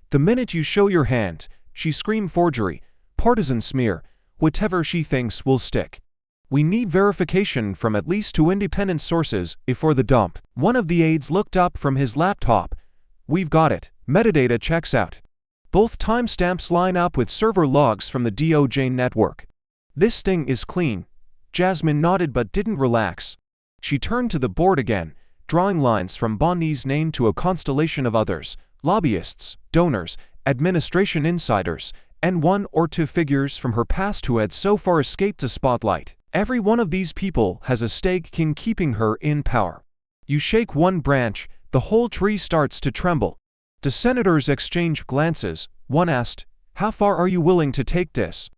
The minute you show your hand," she screamed, "forgery, partisan smear, whatever she thinks will stick. We need verification from at least 2 independent sources before the dump." One of the aides looked up from his laptop. "We've got it. Metadata checks out. Both timestamps line up with server logs from the DOJ network. This thing is clean." Jasmine nodded but didn't relax. She turned to the board again, drawing lines from Bondi's name to a constellation of others: lobbyists, donors, administration insiders, and 1 or 2 figures from her past who had so far escaped the spotlight. Every one of these people has a stake in keeping her in power. You shake one branch, the whole tree starts to tremble. The senators exchanged glances. One asked, "How far are you willing to take this?"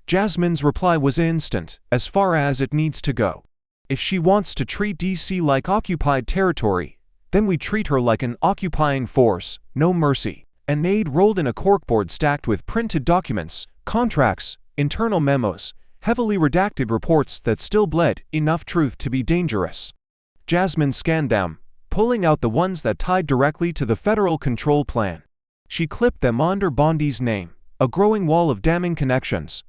Jasmine's reply was instant: "As far as it needs to go. If she wants to treat DC like occupied territory, then we treat her like an occupying force, no mercy." An aide rolled in a corkboard stacked with printed documents, contracts, internal memos, heavily redacted reports that still bled enough truth to be dangerous. Jasmine scanned them, pulling out the ones that tied directly to the federal control plan. She clipped them under Bondi's name, a growing wall of damning connections.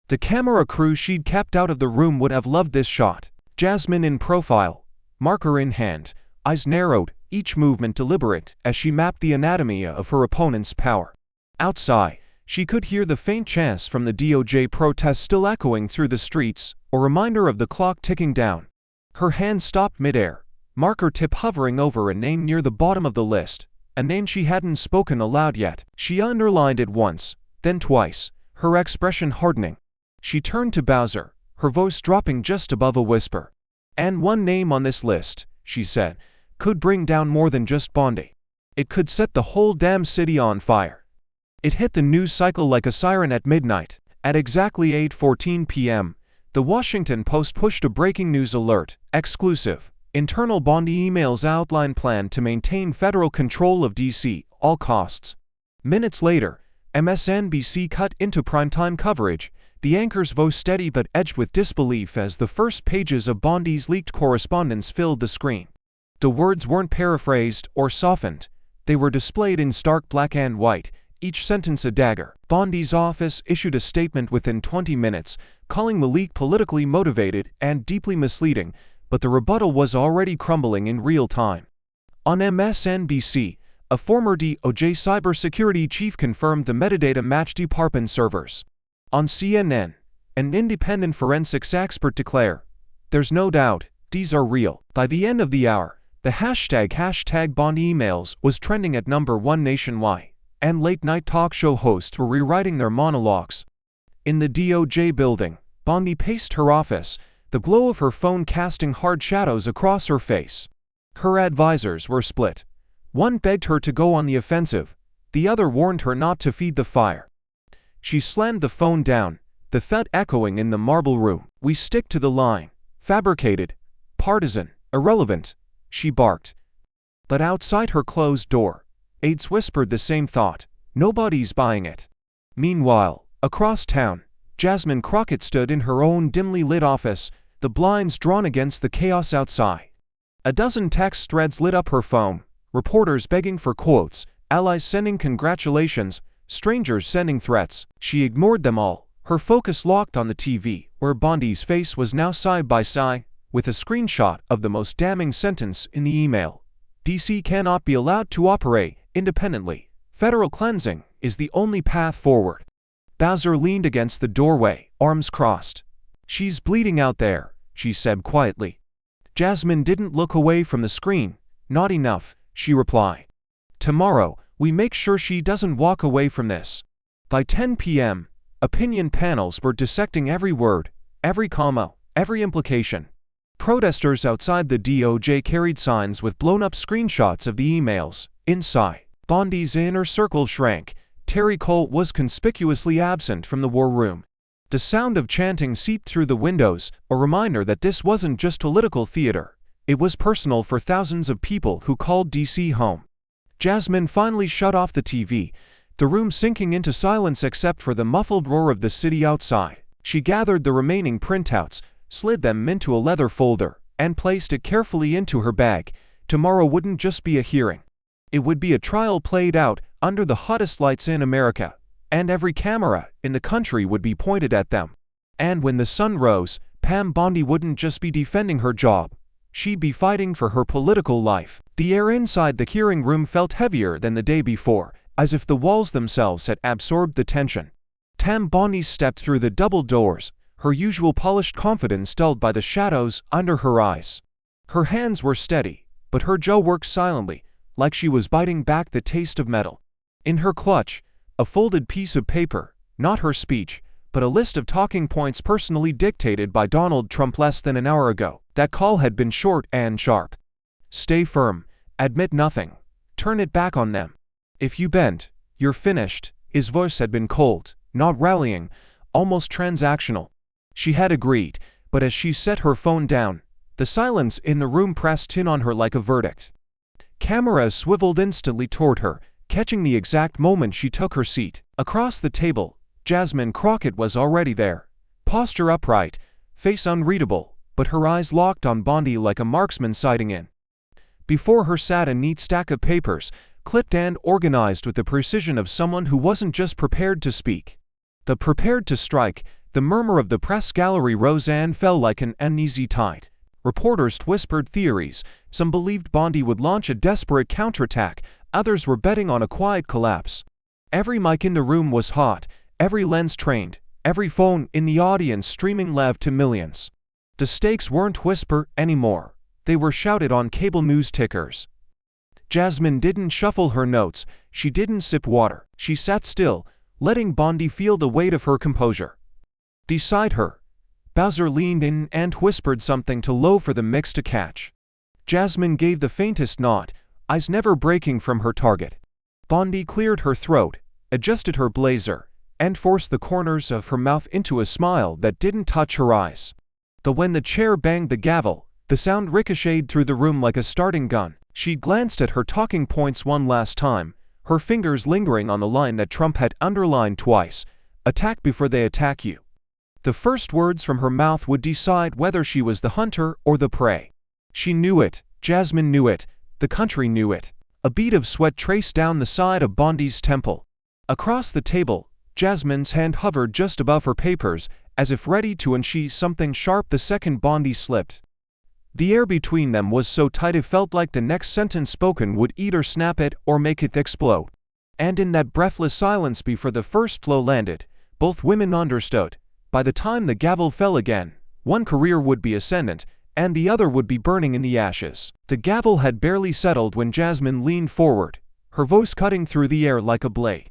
The camera crew she'd kept out of the room would have loved this shot. Jasmine in profile, marker in hand, eyes narrowed, each movement deliberate as she mapped the anatomy of her opponent's power. Outside, she could hear the faint chants from the DOJ protests still echoing through the streets, a reminder of the clock ticking down. Her hand stopped midair, marker tip hovering over a name near the bottom of the list, a name she hadn't spoken aloud yet. She underlined it once, then twice, her expression hardening. She turned to Bowser, her voice dropping just above a whisper. "And one name on this list," she said, "could bring down more than just Bondi. It could set the whole damn city on fire." It hit the news cycle like a siren at midnight. At exactly 8:14 p.m., the Washington Post pushed a breaking news alert: exclusive. Internal Bondi emails outline plan to maintain federal control of DC, all costs. Minutes later, MSNBC cut into primetime coverage, the anchor's voice steady but edged with disbelief as the first pages of Bondi's leaked correspondence filled the screen. The words weren't paraphrased or softened. They were displayed in stark black and white, each sentence a dagger. Bondi's office issued a statement within 20 minutes, calling the leak politically motivated and deeply misleading, but the rebuttal was already crumbling in real time. On MSNBC, a former DOJ cybersecurity chief confirmed the metadata matched department servers. On CNN, an independent forensics expert declared, "There's no doubt, these are real." By the end of the hour, the hashtag Bondi emails was trending at #1 nationwide, and late-night talk show hosts were rewriting their monologues. In the DOJ building, Bondi paced her office, the glow of her phone casting hard shadows across her face. Her advisors were split. One begged her to go on the offensive, the other warned her not to feed the fire. She slammed the phone down, the thud echoing in the marble room. "We stick to the line. Fabricated, partisan, irrelevant," she barked. But outside her closed door, aides whispered the same thought: "Nobody's buying it." Meanwhile, across town, Jasmine Crockett stood in her own dimly lit office, the blinds drawn against the chaos outside. A dozen text threads lit up her phone, reporters begging for quotes, allies sending congratulations, strangers sending threats. She ignored them all, her focus locked on the TV, where Bondi's face was now side by side, with a screenshot of the most damning sentence in the email. DC cannot be allowed to operate independently. Federal cleansing is the only path forward. Bowser leaned against the doorway, arms crossed. "She's bleeding out there," she said quietly. Jasmine didn't look away from the screen. "Not enough," she replied. "Tomorrow, we make sure she doesn't walk away from this." By 10 p.m., opinion panels were dissecting every word, every comma, every implication. Protesters outside the DOJ carried signs with blown-up screenshots of the emails. Inside Bondi's inner circle shrank. Terry Cole was conspicuously absent from the war room. The sound of chanting seeped through the windows, a reminder that this wasn't just political theater. It was personal for thousands of people who called DC home. Jasmine finally shut off the TV, the room sinking into silence except for the muffled roar of the city outside. She gathered the remaining printouts, slid them into a leather folder, and placed it carefully into her bag. Tomorrow wouldn't just be a hearing. It would be a trial played out under the hottest lights in America, and every camera in the country would be pointed at them. And when the sun rose, Pam Bondi wouldn't just be defending her job. She'd be fighting for her political life. The air inside the hearing room felt heavier than the day before, as if the walls themselves had absorbed the tension. Pam Bondi stepped through the double doors, her usual polished confidence dulled by the shadows under her eyes. Her hands were steady, but her jaw worked silently, like she was biting back the taste of metal. In her clutch, a folded piece of paper, not her speech, but a list of talking points personally dictated by Donald Trump less than an hour ago. That call had been short and sharp. Stay firm, admit nothing, turn it back on them. If you bend, you're finished. His voice had been cold, not rallying, almost transactional. She had agreed, but as she set her phone down, the silence in the room pressed in on her like a verdict. Cameras swiveled instantly toward her, catching the exact moment she took her seat. Across the table, Jasmine Crockett was already there, posture upright, face unreadable, but her eyes locked on Bondi like a marksman sighting in. Before her sat a neat stack of papers, clipped and organized with the precision of someone who wasn't just prepared to speak, but prepared to strike. The murmur of the press gallery rose and fell like an uneasy tide. Reporters whispered theories. Some believed Bondi would launch a desperate counterattack, others were betting on a quiet collapse. Every mic in the room was hot, every lens trained, every phone in the audience streaming live to millions. The stakes weren't whisper anymore, they were shouted on cable news tickers. Jasmine didn't shuffle her notes, she didn't sip water. She sat still, letting Bondi feel the weight of her composure. Beside her, Bowser leaned in and whispered something too low for the mix to catch. Jasmine gave the faintest nod, eyes never breaking from her target. Bondi cleared her throat, adjusted her blazer, and forced the corners of her mouth into a smile that didn't touch her eyes. But when the chair banged the gavel, the sound ricocheted through the room like a starting gun. She glanced at her talking points one last time, her fingers lingering on the line that Trump had underlined twice: attack before they attack you. The first words from her mouth would decide whether she was the hunter or the prey. She knew it, Jasmine knew it, the country knew it. A bead of sweat traced down the side of Bondi's temple. Across the table, Jasmine's hand hovered just above her papers, as if ready to unsheath something sharp the second Bondi slipped. The air between them was so tight it felt like the next sentence spoken would either snap it or make it explode. And in that breathless silence before the first blow landed, both women understood. By the time the gavel fell again, one career would be ascendant, and the other would be burning in the ashes. The gavel had barely settled when Jasmine leaned forward, her voice cutting through the air like a blade.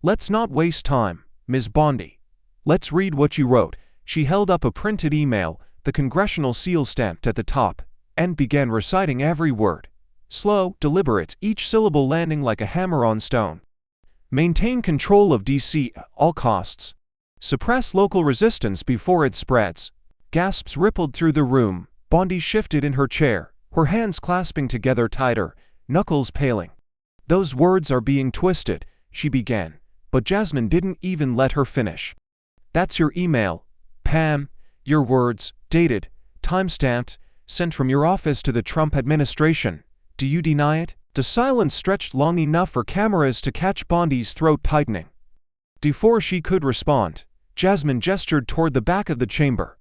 "Let's not waste time, Ms. Bondi. Let's read what you wrote." She held up a printed email, the congressional seal stamped at the top, and began reciting every word. Slow, deliberate, each syllable landing like a hammer on stone. Maintain control of DC at all costs. Suppress local resistance before it spreads. Gasps rippled through the room. Bondi shifted in her chair, her hands clasping together tighter, knuckles paling. "Those words are being twisted," she began, but Jasmine didn't even let her finish. "That's your email, Pam. Your words, dated, time-stamped, sent from your office to the Trump administration. Do you deny it?" The silence stretched long enough for cameras to catch Bondi's throat tightening. Before she could respond, Jasmine gestured toward the back of the chamber.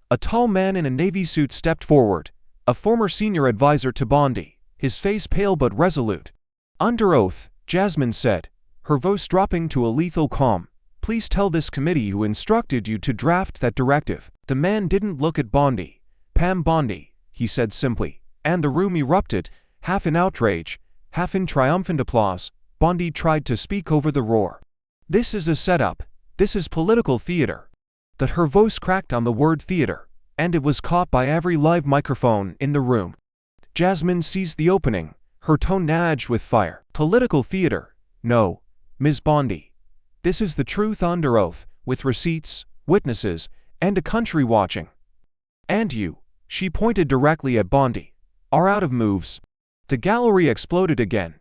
A tall man in a navy suit stepped forward, a former senior advisor to Bondi, his face pale but resolute. "Under oath," Jasmine said, her voice dropping to a lethal calm, "please tell this committee who instructed you to draft that directive." The man didn't look at Bondi. "Pam Bondi," he said simply, and the room erupted, half in outrage, half in triumphant applause. Bondi tried to speak over the roar. "This is a setup. This is political theater." But her voice cracked on the word theater. and it was caught by every live microphone in the room. Jasmine seized the opening, her tone edged with fire. "Political theater? No, Ms. Bondi. This is the truth under oath, with receipts, witnesses, and a country watching. And you," she pointed directly at Bondi, "are out of moves." The gallery exploded again.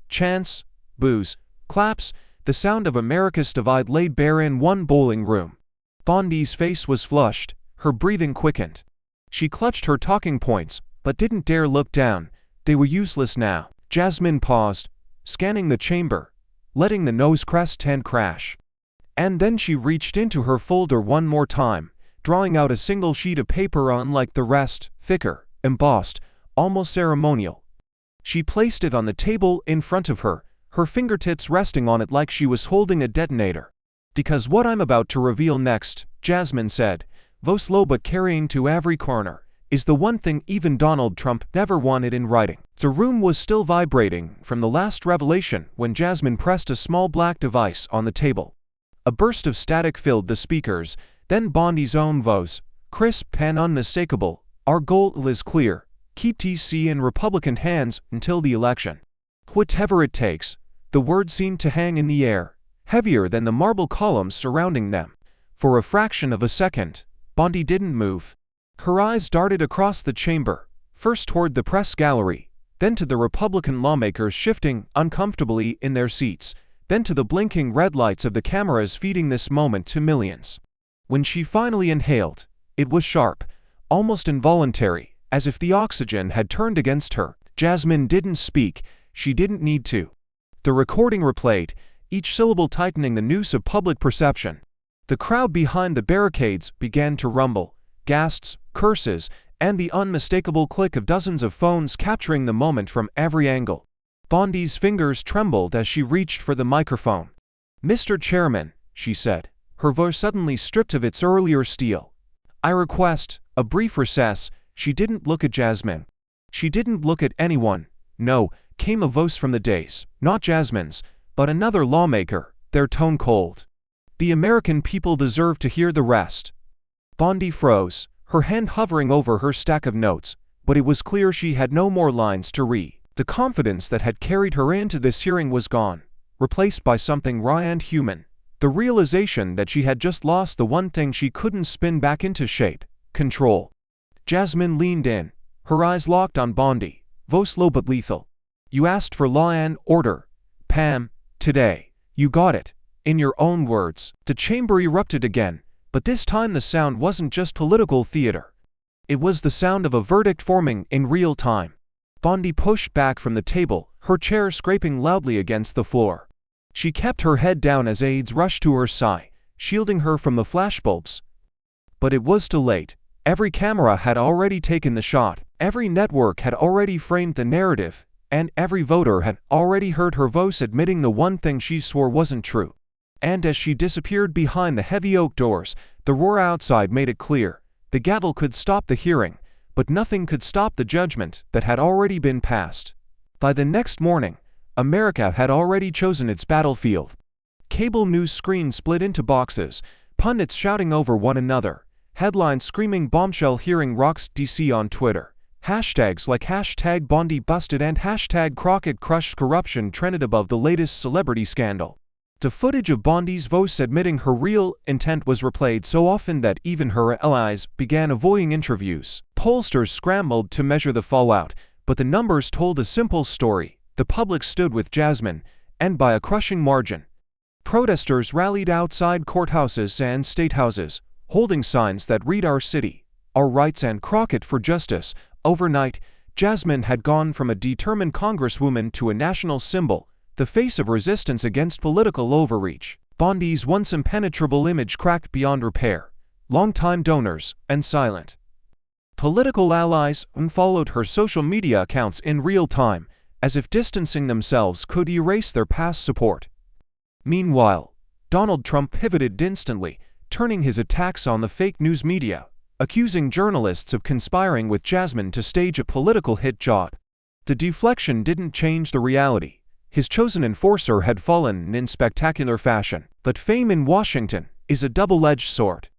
Chants, boos, claps, the sound of America's divide laid bare in one bowling room. Bondi's face was flushed, her breathing quickened. She clutched her talking points, but didn't dare look down. They were useless now. Jasmine paused, scanning the chamber, letting the nose crest and crash. And then she reached into her folder one more time, drawing out a single sheet of paper unlike the rest, thicker, embossed, almost ceremonial. She placed it on the table in front of her, her fingertips resting on it like she was holding a detonator. "Because what I'm about to reveal next," Jasmine said, voice low but carrying to every corner, "is the one thing even Donald Trump never wanted in writing." The room was still vibrating from the last revelation when Jasmine pressed a small black device on the table. A burst of static filled the speakers, then Bondi's own voice, crisp and unmistakable. "Our goal is clear. Keep TC in Republican hands until the election. Whatever it takes." The words seemed to hang in the air, heavier than the marble columns surrounding them. For a fraction of a second, Bondi didn't move. Her eyes darted across the chamber, first toward the press gallery, then to the Republican lawmakers shifting uncomfortably in their seats, then to the blinking red lights of the cameras feeding this moment to millions. When she finally inhaled, it was sharp, almost involuntary, as if the oxygen had turned against her. Jasmine didn't speak, she didn't need to. The recording replayed, each syllable tightening the noose of public perception. The crowd behind the barricades began to rumble, gasps, curses, and the unmistakable click of dozens of phones capturing the moment from every angle. Bondi's fingers trembled as she reached for the microphone. "Mr. Chairman," she said, her voice suddenly stripped of its earlier steel, "I request a brief recess." She didn't look at Jasmine. She didn't look at anyone. "No," came a voice from the dais, not Jasmine's, but another lawmaker, their tone cold. "The American people deserve to hear the rest." Bondi froze, her hand hovering over her stack of notes, but it was clear she had no more lines to read. The confidence that had carried her into this hearing was gone, replaced by something raw and human. The realization that she had just lost the one thing she couldn't spin back into shape: control. Jasmine leaned in, her eyes locked on Bondi, voice low but lethal. "You asked for law and order, Pam, today. You got it. In your own words." The chamber erupted again, but this time the sound wasn't just political theater. It was the sound of a verdict forming in real time. Bondi pushed back from the table, her chair scraping loudly against the floor. She kept her head down as aides rushed to her side, shielding her from the flashbulbs. But it was too late. Every camera had already taken the shot, every network had already framed the narrative, and every voter had already heard her voice admitting the one thing she swore wasn't true. And as she disappeared behind the heavy oak doors, the roar outside made it clear. The gavel could stop the hearing, but nothing could stop the judgment that had already been passed. By the next morning, America had already chosen its battlefield. Cable news screens split into boxes, pundits shouting over one another, headlines screaming bombshell hearing rocks DC on Twitter. Hashtags like hashtag Bondi busted and hashtag Crockett crushed corruption trended above the latest celebrity scandal. The footage of Bondi's voice admitting her real intent was replayed so often that even her allies began avoiding interviews. Pollsters scrambled to measure the fallout, but the numbers told a simple story. The public stood with Jasmine, and by a crushing margin. Protesters rallied outside courthouses and statehouses, holding signs that read "Our city, our rights and Crockett for justice." Overnight, Jasmine had gone from a determined congresswoman to a national symbol, the face of resistance against political overreach. Bondi's once impenetrable image cracked beyond repair. Longtime donors, and silent political allies, unfollowed her social media accounts in real time, as if distancing themselves could erase their past support. Meanwhile, Donald Trump pivoted instantly, turning his attacks on the fake news media, accusing journalists of conspiring with Jasmine to stage a political hit job. The deflection didn't change the reality. His chosen enforcer had fallen in spectacular fashion. But fame in Washington is a double-edged sword.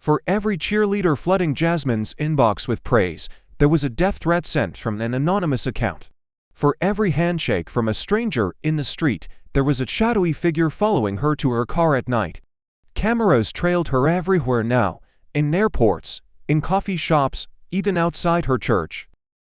For every cheerleader flooding Jasmine's inbox with praise, there was a death threat sent from an anonymous account. For every handshake from a stranger in the street, there was a shadowy figure following her to her car at night. Cameras trailed her everywhere now, in airports, in coffee shops, even outside her church.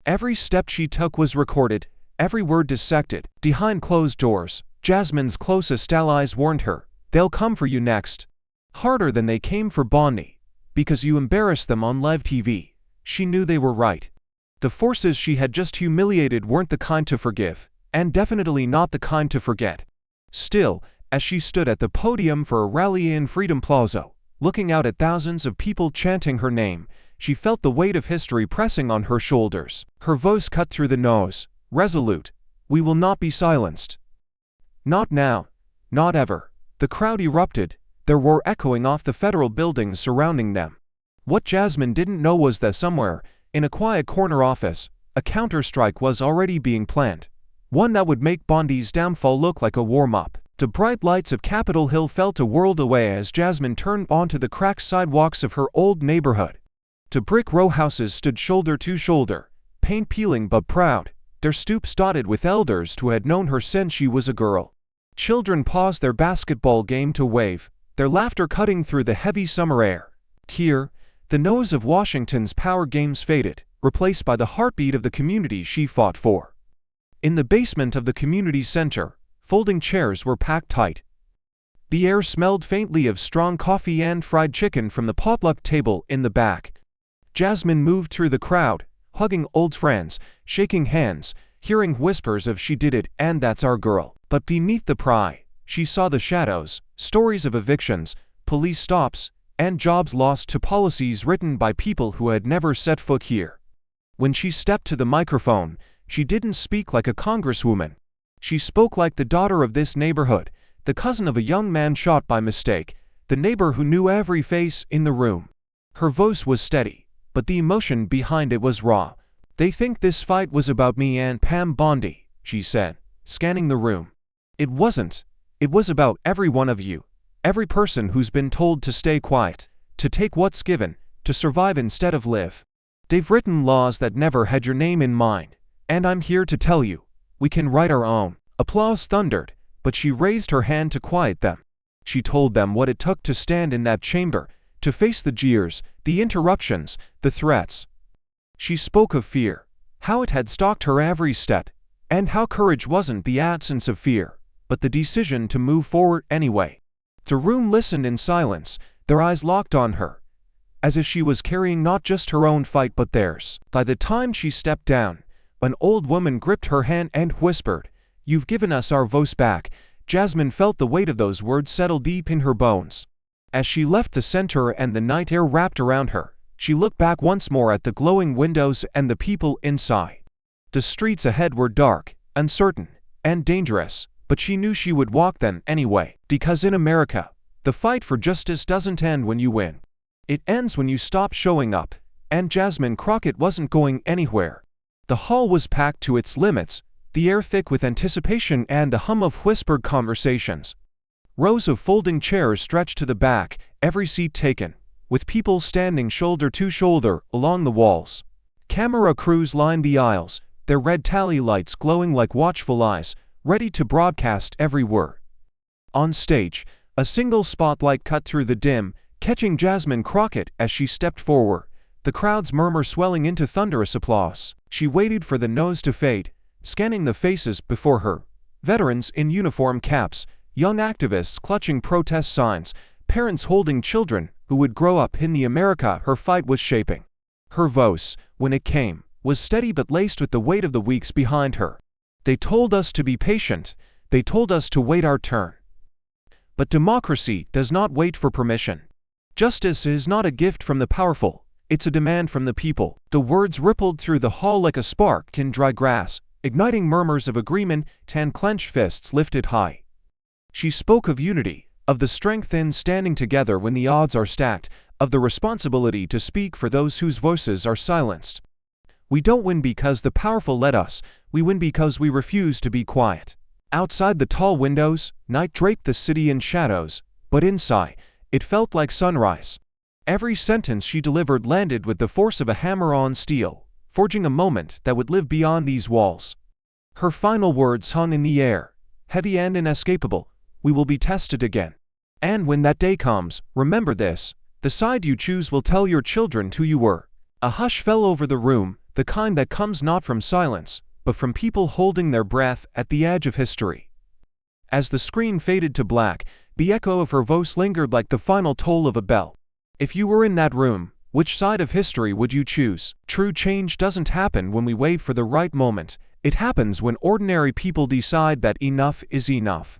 Every step she took was recorded, every word dissected. Behind closed doors, Jasmine's closest allies warned her, "They'll come for you next." Harder than they came for Bondi. Because you embarrassed them on live TV. She knew they were right. The forces she had just humiliated weren't the kind to forgive, and definitely not the kind to forget. Still, as she stood at the podium for a rally in Freedom Plaza, looking out at thousands of people chanting her name, she felt the weight of history pressing on her shoulders. Her voice cut through the noise, resolute. "We will not be silenced. Not now. Not ever." The crowd erupted, their roar echoing off the federal buildings surrounding them. What Jasmine didn't know was that somewhere, in a quiet corner office, a counter-strike was already being planned. One that would make Bondi's downfall look like a warm-up. The bright lights of Capitol Hill felt a world away as Jasmine turned onto the cracked sidewalks of her old neighborhood. The brick row houses stood shoulder to shoulder, paint peeling but proud, their stoops dotted with elders who had known her since she was a girl. Children paused their basketball game to wave, their laughter cutting through the heavy summer air. Here, the noise of Washington's power games faded, replaced by the heartbeat of the community she fought for. In the basement of the community center, folding chairs were packed tight. The air smelled faintly of strong coffee and fried chicken from the potluck table in the back. Jasmine moved through the crowd, hugging old friends, shaking hands, hearing whispers of "she did it" and "that's our girl." But beneath the pride, she saw the shadows, stories of evictions, police stops, and jobs lost to policies written by people who had never set foot here. When she stepped to the microphone, she didn't speak like a congresswoman. She spoke like the daughter of this neighborhood, the cousin of a young man shot by mistake, the neighbor who knew every face in the room. Her voice was steady, but the emotion behind it was raw. "They think this fight was about me and Pam Bondi," she said, scanning the room. "It wasn't. It was about every one of you. Every person who's been told to stay quiet, to take what's given, to survive instead of live. They've written laws that never had your name in mind, and I'm here to tell you, we can write our own." Applause thundered, but she raised her hand to quiet them. She told them what it took to stand in that chamber, to face the jeers, the interruptions, the threats. She spoke of fear, how it had stalked her every step, and how courage wasn't the absence of fear, but the decision to move forward anyway. The room listened in silence, their eyes locked on her, as if she was carrying not just her own fight but theirs. By the time she stepped down, an old woman gripped her hand and whispered, "You've given us our voice back." Jasmine felt the weight of those words settle deep in her bones. As she left the center and the night air wrapped around her, she looked back once more at the glowing windows and the people inside. The streets ahead were dark, uncertain, and dangerous, but she knew she would walk them anyway. Because in America, the fight for justice doesn't end when you win. It ends when you stop showing up, and Jasmine Crockett wasn't going anywhere. The hall was packed to its limits, the air thick with anticipation and the hum of whispered conversations. Rows of folding chairs stretched to the back, every seat taken, with people standing shoulder to shoulder along the walls. Camera crews lined the aisles, their red tally lights glowing like watchful eyes, ready to broadcast every word. On stage, a single spotlight cut through the dim, catching Jasmine Crockett as she stepped forward, the crowd's murmur swelling into thunderous applause. She waited for the noise to fade, scanning the faces before her. Veterans in uniform caps, young activists clutching protest signs, parents holding children who would grow up in the America her fight was shaping. Her voice, when it came, was steady but laced with the weight of the weeks behind her. "They told us to be patient. They told us to wait our turn. But democracy does not wait for permission. Justice is not a gift from the powerful, it's a demand from the people." The words rippled through the hall like a spark in dry grass, igniting murmurs of agreement and clenched fists lifted high. She spoke of unity, of the strength in standing together when the odds are stacked, of the responsibility to speak for those whose voices are silenced. "We don't win because the powerful let us, we win because we refuse to be quiet." Outside the tall windows, night draped the city in shadows, but inside, it felt like sunrise. Every sentence she delivered landed with the force of a hammer on steel, forging a moment that would live beyond these walls. Her final words hung in the air, heavy and inescapable: "We will be tested again. And when that day comes, remember this: the side you choose will tell your children who you were." A hush fell over the room, the kind that comes not from silence, but from people holding their breath at the edge of history. As the screen faded to black, the echo of her voice lingered like the final toll of a bell. If you were in that room, which side of history would you choose? True change doesn't happen when we wait for the right moment. It happens when ordinary people decide that enough is enough.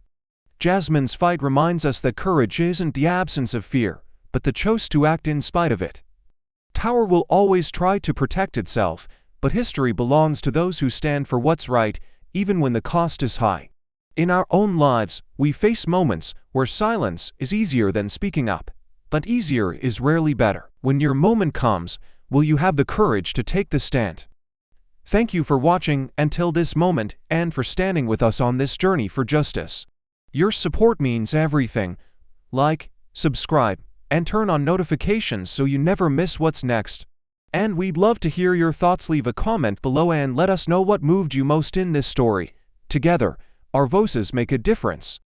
Jasmine's fight reminds us that courage isn't the absence of fear, but the choice to act in spite of it. Power will always try to protect itself, but history belongs to those who stand for what's right, even when the cost is high. In our own lives, we face moments where silence is easier than speaking up, but easier is rarely better. When your moment comes, will you have the courage to take the stand? Thank you for watching until this moment and for standing with us on this journey for justice. Your support means everything. Like, subscribe, and turn on notifications so you never miss what's next. And we'd love to hear your thoughts. Leave a comment below and let us know what moved you most in this story. Together, our voices make a difference.